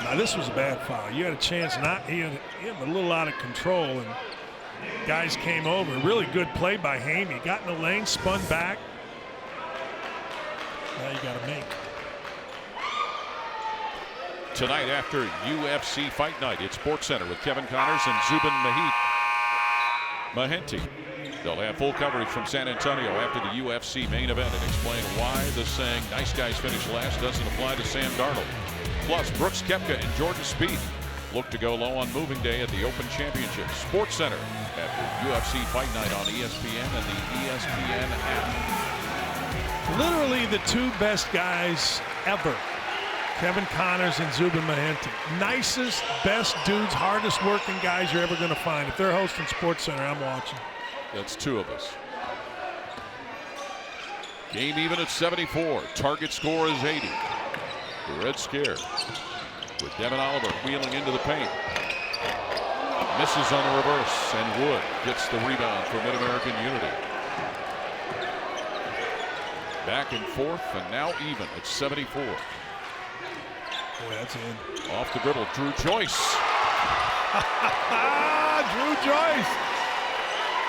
Now this was a bad foul. You had a chance not. He had a little out of control, and guys came over. Really good play by Hamey. Got in the lane, spun back. Now you got to make. Tonight after UFC Fight Night at SportsCenter with Kevin Connors and Zubin Mahenti. They'll have full coverage from San Antonio after the UFC main event and explain why the saying "nice guys finish last" doesn't apply to Sam Darnold. Plus, Brooks Koepka and Jordan Spieth look to go low on moving day at the Open Championship. SportsCenter after UFC Fight Night on ESPN and the ESPN app. Literally the two best guys ever. Kevin Connors and Zubin Mahenti. Nicest, best dudes, hardest working guys you're ever going to find. If they're hosting SportsCenter, I'm watching. That's two of us. Game even at 74. Target score is 80. The Red Scare with Devin Oliver wheeling into the paint. Misses on the reverse, and Wood gets the rebound for Mid-American Unity. Back and forth, and now even at 74. Boy, that's in. Off the dribble, Drew Joyce. Drew Joyce.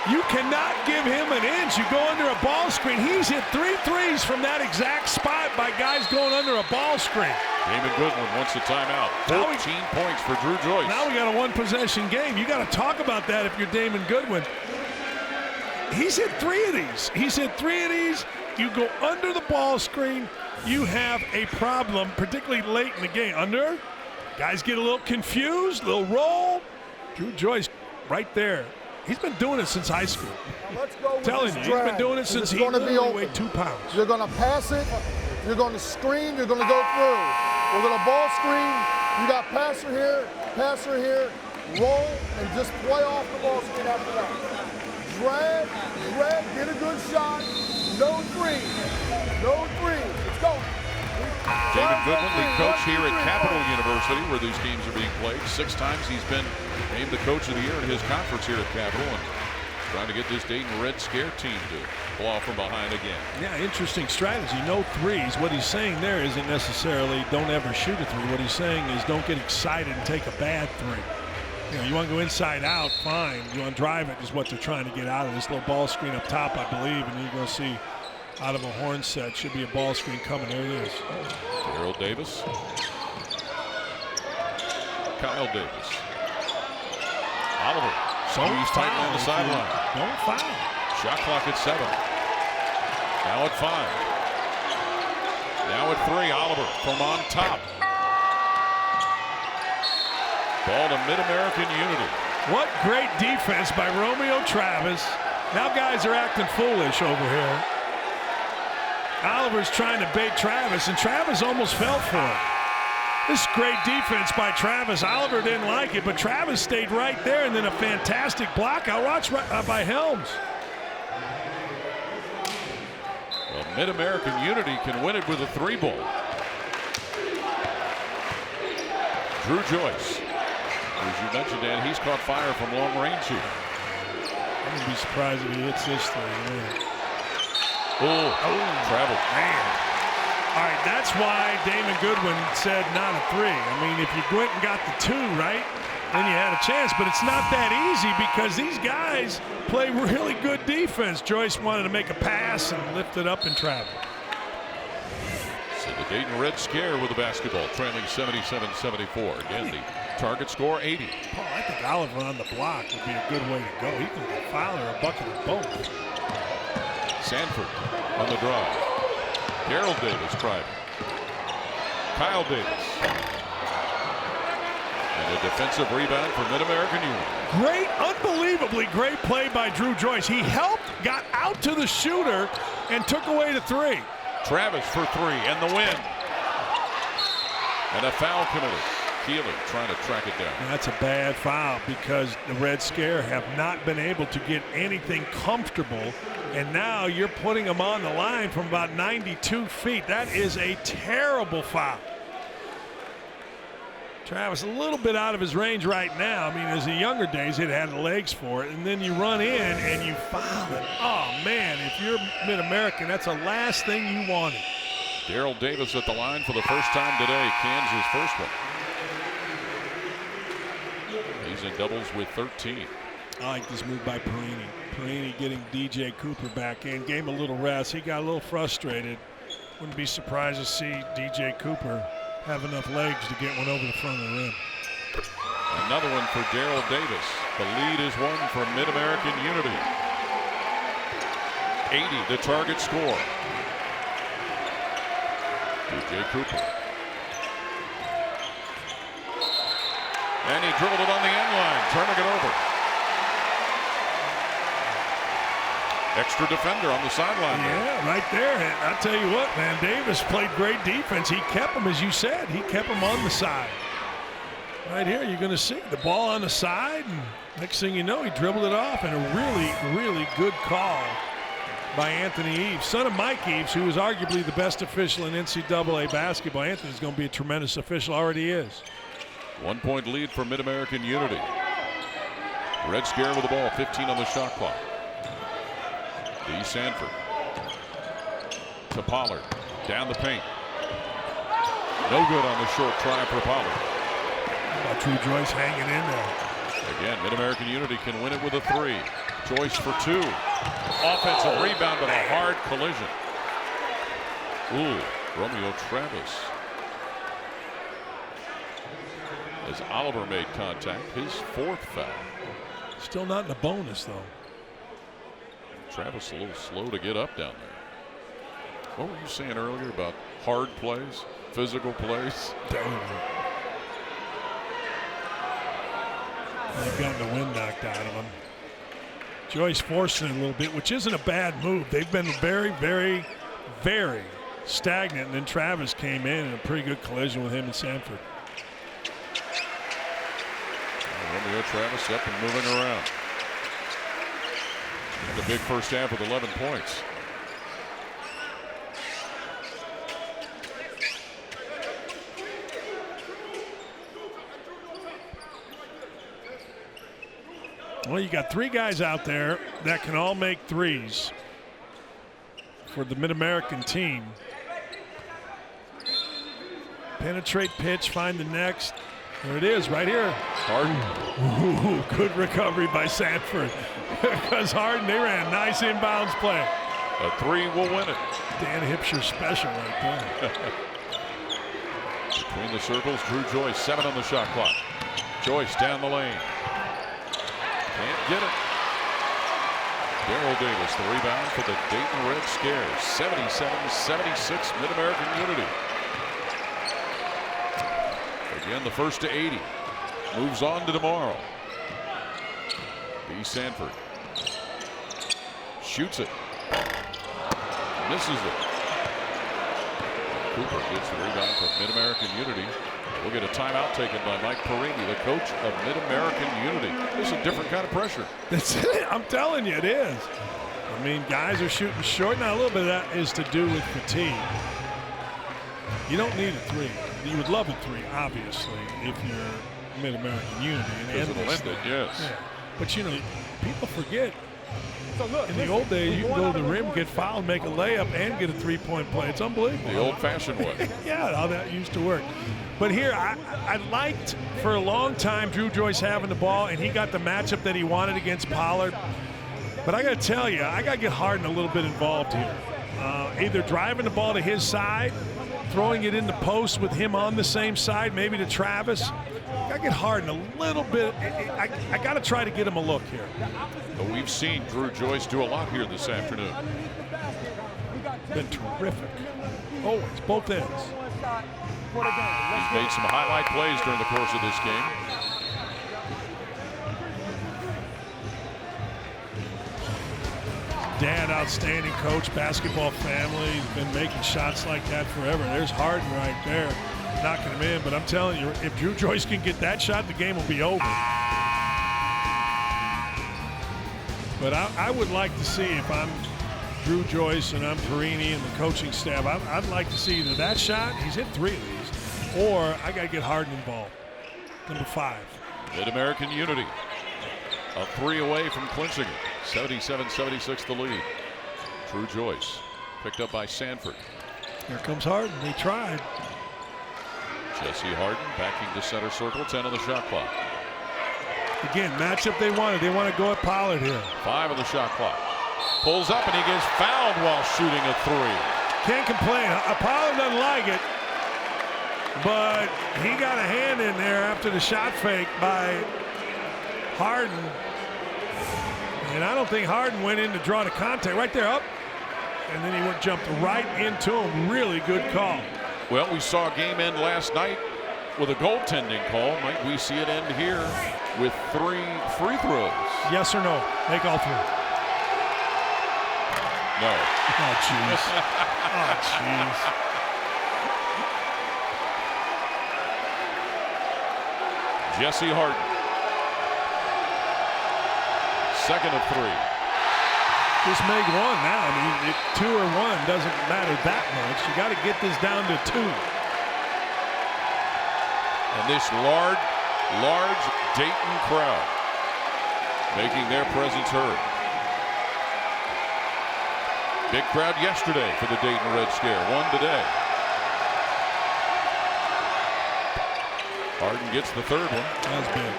You cannot give him an inch. You go under a ball screen. He's hit 3 threes from that exact spot by guys going under a ball screen. Damon Goodwin wants a timeout. 14 points for Drew Joyce. Now we got a one-possession game. You got to talk about that if you're Damon Goodwin. He's hit 3 of these. He's hit 3 of these. You go under the ball screen, you have a problem, particularly late in the game. Under, guys get a little confused, little roll. Drew Joyce right there. He's been doing it since high school. Now let's go with Telling you, he's been doing it since he literally weighed 2 pounds. You're going to pass it. You're going to screen. You're going to go through. We're going to ball screen. You got passer here, roll, and just play off the ball screen after that. Drag, get a good shot. No three. It's going. Damon Goodwin, the coach here at Capital University, where these games are being played. 6 times he's been named the coach of the year in his conference here at Capital, and trying to get this Dayton Red Scare team to ball from behind again. Yeah, interesting strategy. No threes. What he's saying there isn't necessarily don't ever shoot a three. What he's saying is don't get excited and take a bad three. You know, you want to go inside out, fine. You want to drive it is what they're trying to get out of this little ball screen up top, I believe, and you're going to see out of a horn set should be a ball screen coming. There it is. Darrell Davis. Kyle Davis. Oliver. He's tight on the sideline. Don't foul. Shot clock at 7. Now at 5. Now at 3. Oliver from on top. Ball to Mid-American Unity. What great defense by Romeo Travis. Now guys are acting foolish over here. Oliver's trying to bait Travis, and Travis almost fell for it. This is great defense by Travis. Oliver didn't like it, but Travis stayed right there, and then a fantastic block out. Watch by Helms. Well, Mid-American Unity can win it with a 3-ball. Drew Joyce. As you mentioned, Dan, he's caught fire from long range here. I wouldn't be surprised if he hits this three. Travel. Man. All right, that's why Damon Goodwin said not a 3. I mean, if you went and got the 2, right, then you had a chance. But it's not that easy because these guys play really good defense. Joyce wanted to make a pass and lift it up and travel. So the Dayton Red Scare with the basketball, trailing 77-74. Again, the target score 80. Paul, I think Oliver on the block would be a good way to go. He can get foul or a bucket of both. Sanford on the drive. Daryl Davis tried. Kyle Davis. And a defensive rebound for Mid-American Union. Great, unbelievably great play by Drew Joyce. He helped, got out to the shooter, and took away the three. Travis for three and the win. And a foul committed. Keeler trying to track it down. That's a bad foul because the Red Scare have not been able to get anything comfortable, and now you're putting them on the line from about 92 feet. That is a terrible foul. Travis a little bit out of his range right now. I mean, as the younger days, he'd had the legs for it, and then you run in and you foul it. Oh, man, if you're Mid-American, that's the last thing you wanted. Daryl Davis at the line for the first time today. Kansas' first one. He's in doubles with 13. I like this move by Perini. Perini getting DJ Cooper back in. Gave him a little rest. He got a little frustrated. Wouldn't be surprised to see DJ Cooper have enough legs to get one over the front of the rim. Another one for Daryl Davis. The lead is one for Mid-American Unity. 80 the target score. DJ Cooper. And he dribbled it on the end line, turning it over. Extra defender on the sideline. Yeah, right there. And I tell you what, man, Davis played great defense. He kept him, as you said, he kept him on the side. Right here, you're going to see the ball on the side, and next thing you know, he dribbled it off, and a really, really good call by Anthony Eves, son of Mike Eves, who is arguably the best official in NCAA basketball. Anthony's going to be a tremendous official, already is. 1 point lead for Mid-American Unity. Red Scare with the ball, 15 on the shot clock. D. Sanford to Pollard, down the paint. No good on the short try for Pollard. Drew Joyce hanging in there. Again, Mid-American Unity can win it with a three. Joyce for two. Offensive rebound, but a hard collision. Ooh, Romeo Travis. As Oliver made contact, his fourth foul. Still not in a bonus, though. Travis a little slow to get up down there. What were you saying earlier about hard plays, physical plays? They've gotten the wind knocked out of them. Joyce forcing it a little bit, which isn't a bad move. They've been very, very, very stagnant, and then Travis came in a pretty good collision with him and Sanford. Romeo Travis up and moving around. And a big first half with 11 points. Well, you got three guys out there that can all make threes for the Mid-American team. Penetrate, pitch, find the next. There it is, right here. Harden. Ooh, good recovery by Sanford. Because Harden, they ran a nice inbounds play. A three will win it. Dan Hipsher special right there. Between the circles, Drew Joyce, 7 on the shot clock. Joyce down the lane. Can't get it. Daryl Davis, the rebound for the Dayton Red Scares. 77-76 Mid-American Unity. Again, the first to 80. Moves on to tomorrow. B. Sanford. Shoots it. Misses it. Cooper gets the rebound from Mid-American Unity. We'll get a timeout taken by Mike Perini, the coach of Mid-American Unity. This is a different kind of pressure. That's it. I'm telling you, it is. I mean, guys are shooting short. Now, a little bit of that is to do with fatigue. You don't need a three. You would love a three, obviously, if you're Mid-American Unity. Because it'll end it, yes. Yeah. But, you know, people forget. In the old days, you can go to the rim, get fouled, make a layup, and get a three-point play. It's unbelievable. The old-fashioned way. Yeah, how that used to work. But here, I liked for a long time Drew Joyce having the ball, and he got the matchup that he wanted against Pollard. But I got to tell you, I got to get Harden a little bit involved here. Either driving the ball to his side throwing it in the post with him on the same side, maybe to Travis. I get Harden a little bit. I got to try to get him a look here. But we've seen Drew Joyce do a lot here this afternoon. Been terrific. Always, both ends. He's made some highlight plays during the course of this game. Dan, outstanding coach, basketball family. He's been making shots like that forever. There's Harden right there, knocking him in. But I'm telling you, if Drew Joyce can get that shot, the game will be over. But I would like to see, if I'm Drew Joyce and I'm Perini and the coaching staff, I'd like to see either that shot, he's hit 3 of these, or I got to get Harden involved. Number 5. Mid-American Unity. A 3 away from clinching it. 77-76 the lead. Drew Joyce picked up by Sanford. Here comes Harden. He tried. Jesse Harden backing to center circle. 10 on the shot clock. Again, matchup they wanted. They want to go at Pollard here. 5 on the shot clock. Pulls up and he gets fouled while shooting a 3. Can't complain. Pollard doesn't like it, but he got a hand in there after the shot fake by Harden. And I don't think Harden went in to draw the contact. Right there, up. And then he jumped right into him. Really good call. Well, we saw a game end last night with a goaltending call. Might we see it end here with 3 free throws? Yes or no? Make all 3. No. Oh, jeez. Oh, jeez. Jesse Harden. Second of 3. Just make 1 now. I mean, 2 or 1 doesn't matter that much. You got to get this down to 2. And this large Dayton crowd making their presence heard. Big crowd yesterday for the Dayton Red Scare. 1 today. Harden gets the 3rd one. That was big.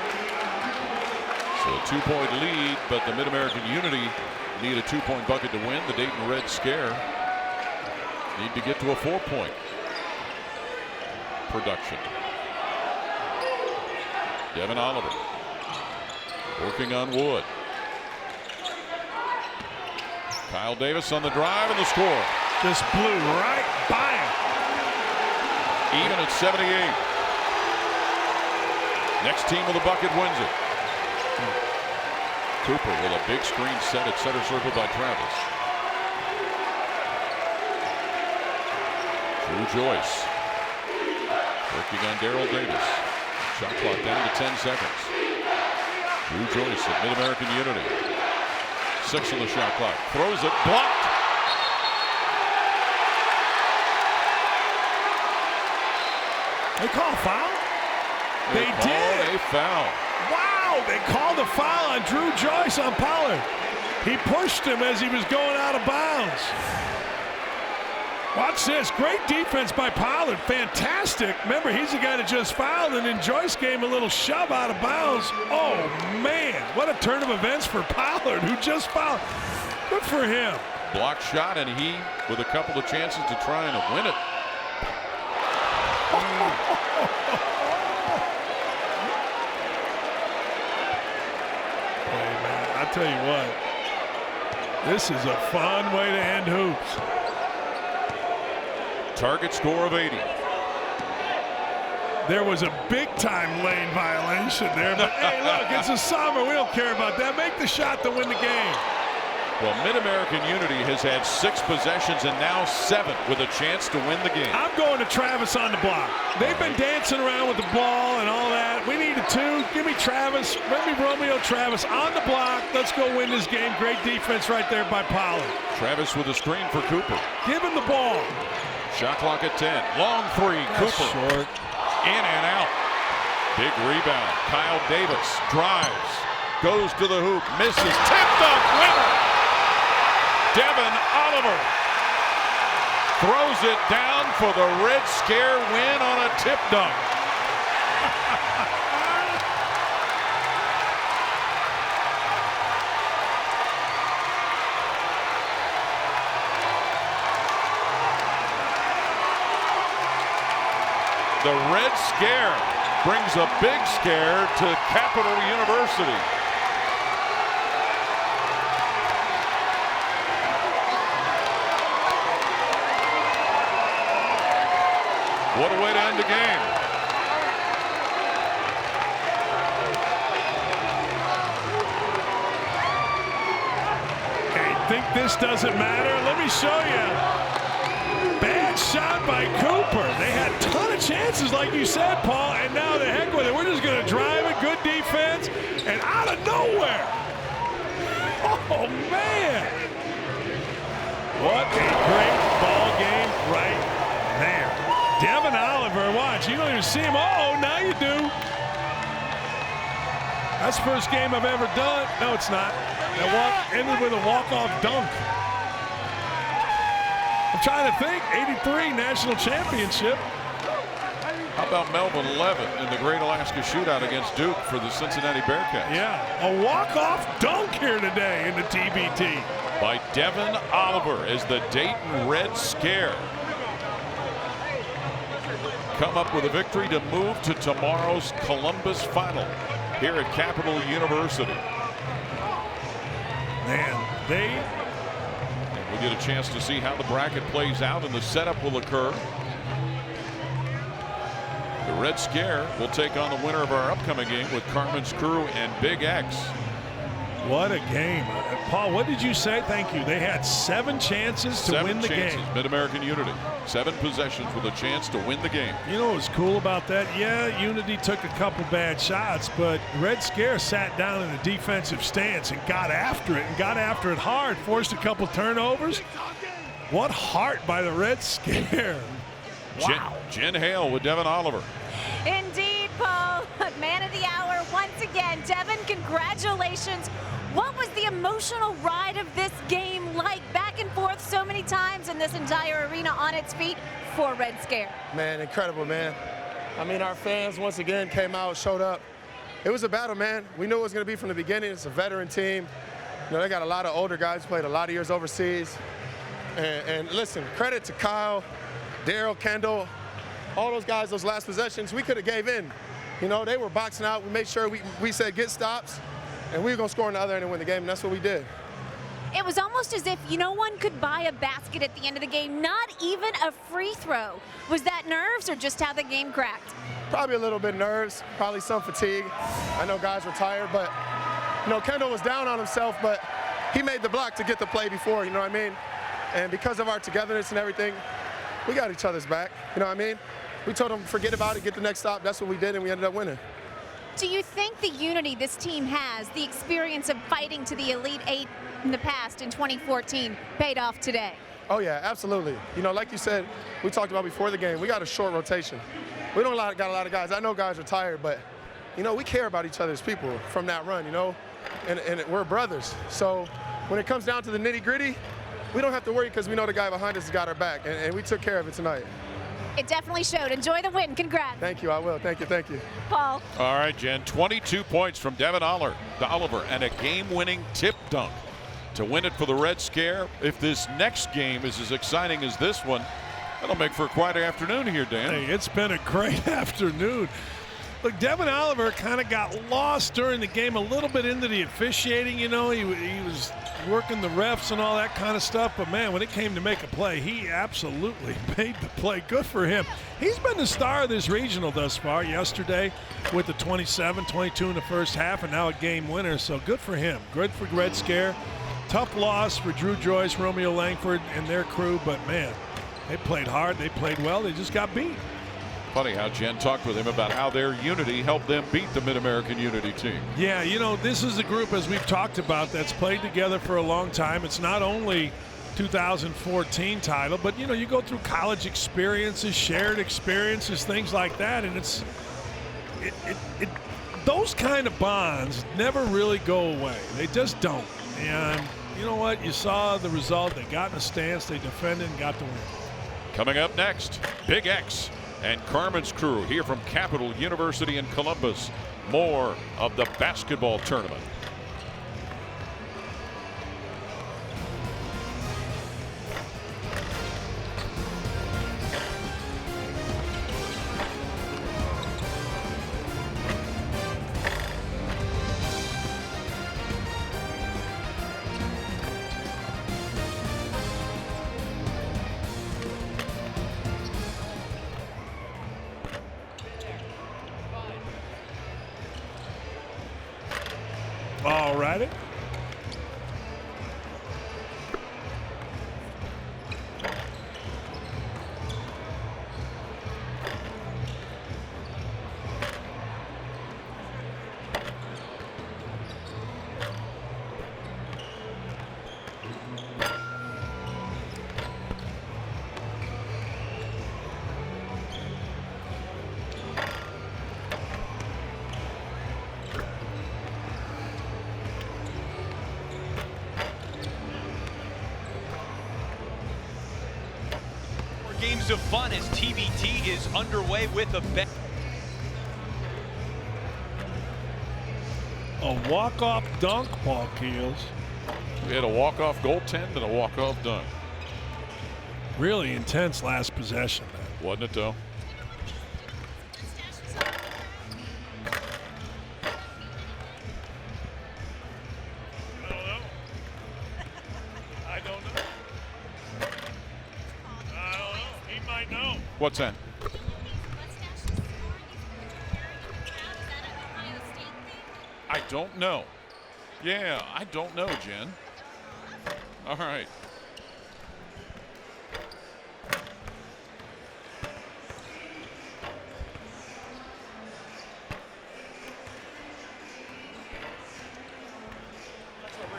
So a 2-point lead, but the Mid-American Unity need a 2-point bucket to win. The Dayton Red Scare need to get to a 4-point production. Devin Oliver working on Wood. Kyle Davis on the drive and the score. Just blew right by him. Even at 78. Next team with a bucket wins it. Cooper with a big screen set at center circle by Travis. Drew Joyce working on Daryl Davis. Shot clock down to 10 seconds. Drew Joyce at Mid-American Unity. 6 on the shot clock. Throws it. Blocked. They call a foul? They call did. a foul. Wow, they called a foul on Drew Joyce on Pollard. He pushed him as he was going out of bounds. Watch this. Great defense by Pollard. Fantastic. Remember, he's the guy that just fouled, and then Joyce gave him a little shove out of bounds. Oh, man. What a turn of events for Pollard, who just fouled. Good for him. Blocked shot, and he with a couple of chances to try and win it. Hey, man, I tell you what. This is a fun way to end hoops. Target score of 80. There was a big-time lane violation there, but hey, look, it's a summer. We don't care about that. Make the shot to win the game. Well, Mid-American Unity has had 6 possessions and now 7 with a chance to win the game. I'm going to Travis on the block. They've been dancing around with the ball and all that. We need a 2. Give me Travis. Let me Romeo Travis on the block. Let's go win this game. Great defense right there by Pollard. Travis with a screen for Cooper. Give him the ball. Shot clock at 10. Long 3. That's Cooper. short. In and out. Big rebound. Kyle Davis drives. Goes to the hoop. Misses. Tipped up. Winner. Devin Oliver throws it down for the Red Scare win on a tip dunk. The Red Scare brings a big scare to Capital University. What a way to end the game. Hey, think this doesn't matter? Let me show you. Bad shot by Cooper. They had a ton of chances, like you said, Paul, and now the heck with it. We're just going to drive it. Good defense, and out of nowhere. Oh, man. What a great ball game right there. Devin Oliver, watch. You don't even see him. Oh, now you do. That's the first game I've ever done. No, it's not. That ended with a walk-off dunk. I'm trying to think. 83 national championship. How about Melvin Levitt in the Great Alaska Shootout against Duke for the Cincinnati Bearcats? Yeah, a walk-off dunk here today in the TBT. By Devin Oliver as the Dayton Red Scare come up with a victory to move to tomorrow's Columbus final here at Capital University. Man, we'll get a chance to see how the bracket plays out and the setup will occur. The Red Scare will take on the winner of our upcoming game with Carmen's Crew and Big X. What a game. Paul, what did you say? Thank you. They had 7 chances to win the game. Mid-American Unity. 7 possessions with a chance to win the game. You know what was cool about that? Yeah, Unity took a couple bad shots, but Red Scare sat down in a defensive stance and got after it, and got after it hard, forced a couple turnovers. What heart by the Red Scare. Wow. Jen Hale with Devin Oliver. Indeed, Paul. Man of the hour once again. Devin, congratulations. What was the emotional ride of this game like? Back and forth so many times, and this entire arena on its feet for Red Scare. Man, incredible, man. I mean, our fans once again came out, showed up. It was a battle, man. We knew it was going to be from the beginning. It's a veteran team. You know, they got a lot of older guys who played a lot of years overseas. And listen, credit to Kyle, Daryl, Kendall, all those guys, those last possessions, we could have gave in. You know, they were boxing out. We made sure we said get stops, and we were going to score on the other end and win the game, and that's what we did. It was almost as if no one could buy a basket at the end of the game, not even a free throw. Was that nerves or just how the game cracked? Probably a little bit nerves, probably some fatigue. I know guys were tired, but, you know, Kendall was down on himself, but he made the block to get the play before, you know what I mean? And because of our togetherness and everything, we got each other's back, you know what I mean? We told them, forget about it, get the next stop. That's what we did, and we ended up winning. Do you think the unity this team has, the experience of fighting to the Elite Eight in the past in 2014, paid off today? Oh, yeah, absolutely. You know, like you said, we talked about before the game, we got a short rotation. We don't got a lot of guys. I know guys are tired, but, you know, we care about each other as people from that run, you know, and we're brothers. So when it comes down to the nitty-gritty, we don't have to worry because we know the guy behind us has got our back, and we took care of it tonight. It definitely showed. Enjoy the win. Congrats. Thank you. I will. Thank you. Thank you. Paul. All right, Jen. 22 points from Devin Oliver and a game-winning tip dunk to win it for the Red Scare. If this next game is as exciting as this one, that'll make for quite an afternoon here, Dan. Hey, it's been a great afternoon. Look, Devin Oliver kind of got lost during the game a little bit into the officiating. You know, he was working the refs and all that kind of stuff. But, man, when it came to make a play, he absolutely made the play. Good for him. He's been the star of this regional thus far. Yesterday with the 27, 22 in the first half, and now a game winner. So good for him. Good for Red Scare. Tough loss for Drew Joyce, Romeo Langford, and their crew. But, man, they played hard. They played well. They just got beat. Funny how Jen talked with him about how their unity helped them beat the Mid-American Unity team. Yeah, you know, this is a group, as we've talked about, that's played together for a long time. It's not only 2014 title, but, you know, you go through college experiences, shared experiences, things like that, and those kind of bonds never really go away. They just don't. And you know what? You saw the result. They got in the stance, they defended, and got the win. Coming up next, Big X and Carmen's Crew here from Capital University in Columbus. More of the basketball tournament. All righty. Games of fun as TBT is underway with a bet. A walk-off dunk, Paul Keels. We had a walk-off goaltend and a walk-off dunk. Really intense last possession. Wasn't it, though? I don't know. He might know. What's that? I don't know. Yeah, I don't know, Jen. All right.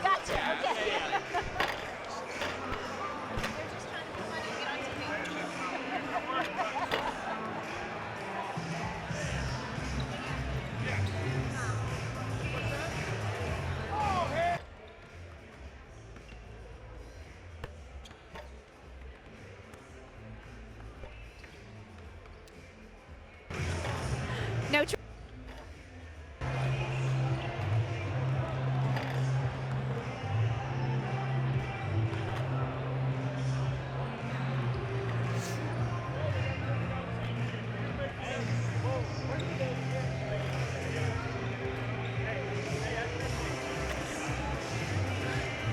Gotcha. Okay. No.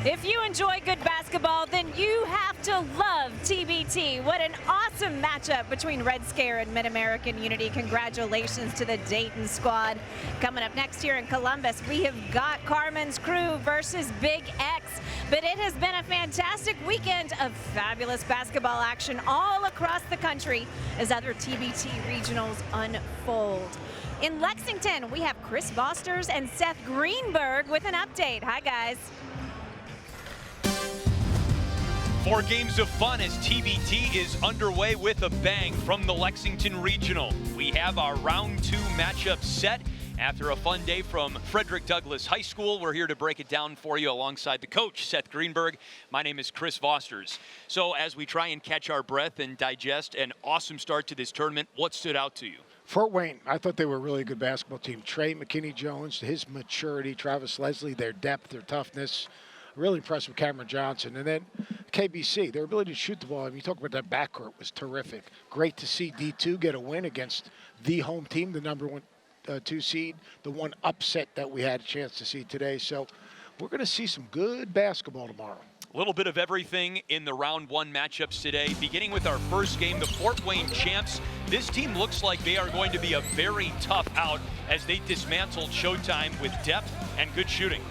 If you enjoy good basketball, then you have to love TBT. What an awesome matchup between Red Scare and Mid-American Unity. Congratulations to the Dayton squad. Coming up next here in Columbus, we have got Carmen's Crew versus Big X. But it has been a fantastic weekend of fabulous basketball action all across the country as other TBT regionals unfold. In Lexington, we have Chris Bosters and Seth Greenberg with an update. Hi, guys. 4 games of fun as TBT is underway with a bang from the Lexington Regional. We have our round 2 matchup set. After a fun day from Frederick Douglass High School, we're here to break it down for you alongside the coach, Seth Greenberg. My name is Chris Vosters. So as we try and catch our breath and digest an awesome start to this tournament, what stood out to you? Fort Wayne, I thought they were a really good basketball team. Trey McKinney-Jones, his maturity, Travis Leslie, their depth, their toughness. Really impressed with Cameron Johnson. And then KBC, their ability to shoot the ball. I mean, you talk about that backcourt was terrific. Great to see D2 get a win against the home team, the number 2 seed, the one upset that we had a chance to see today. So we're going to see some good basketball tomorrow. A little bit of everything in the round 1 matchups today. Beginning with our first game, the Fort Wayne champs. This team looks like they are going to be a very tough out as they dismantled Showtime with depth and good shooting.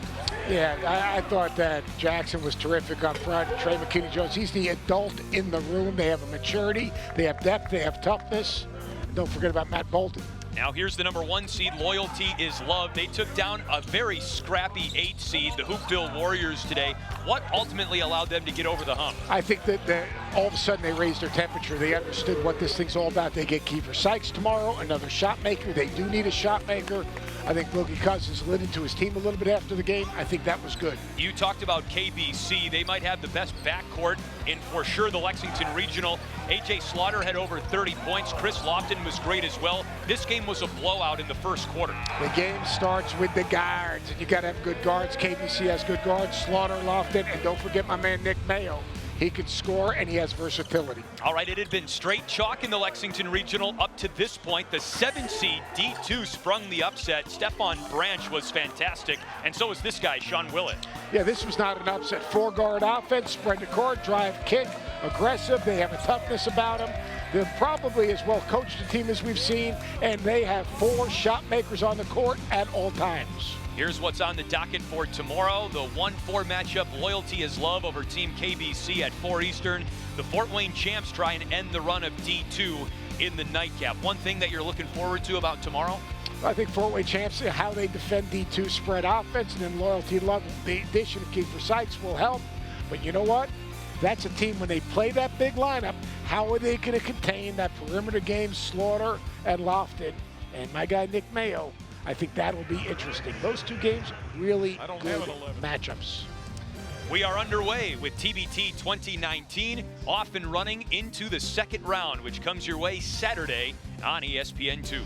Yeah, I thought that Jackson was terrific up front. Trey McKinney-Jones, he's the adult in the room. They have a maturity, they have depth, they have toughness. And don't forget about Matt Bolton. Now here's the number 1 seed, Loyalty is Love. They took down a very scrappy 8 seed, the Hoopville Warriors today. What ultimately allowed them to get over the hump? I think that all of a sudden they raised their temperature. They understood what this thing's all about. They get Kiefer Sykes tomorrow, another shot maker. They do need a shot maker. I think Boogie Cousins lit into his team a little bit after the game. I think that was good. You talked about KBC. They might have the best backcourt in, for sure, the Lexington Regional. A.J. Slaughter had over 30 points. Chris Lofton was great as well. This game was a blowout in the first quarter. The game starts with the guards, and you got to have good guards. KBC has good guards, Slaughter, Lofton, and don't forget my man Nick Mayo. He can score, and he has versatility. All right, it had been straight chalk in the Lexington Regional up to this point. The 7 seed D2 sprung the upset. Stephon Branch was fantastic, and so was this guy, Sean Willett. Yeah, this was not an upset. 4-guard offense, spread the court, drive, kick, aggressive. They have a toughness about them. They're probably as well coached a team as we've seen, and they have 4 shot makers on the court at all times. Here's what's on the docket for tomorrow. The 1-4 matchup, Loyalty is Love over Team KBC at 4 Eastern. The Fort Wayne Champs try and end the run of D2 in the nightcap. One thing that you're looking forward to about tomorrow? I think Fort Wayne Champs, how they defend D2 spread offense, and then Loyalty Love, the addition of Kiefer Sykes will help. But you know what? That's a team, when they play that big lineup, how are they going to contain that perimeter game, Slaughter and Lofton? And my guy Nick Mayo, I think that'll be interesting. Those 2 games, really good matchups. We are underway with TBT 2019, off and running into the second round, which comes your way Saturday on ESPN2.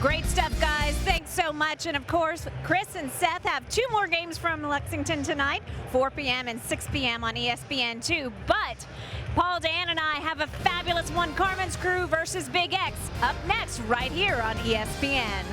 Great stuff, guys. Thanks so much. And of course, Chris and Seth have 2 more games from Lexington tonight, 4 p.m. and 6 p.m. on ESPN2. But Paul, Dan, and I have a fabulous one. Carmen's Crew versus Big X up next right here on ESPN.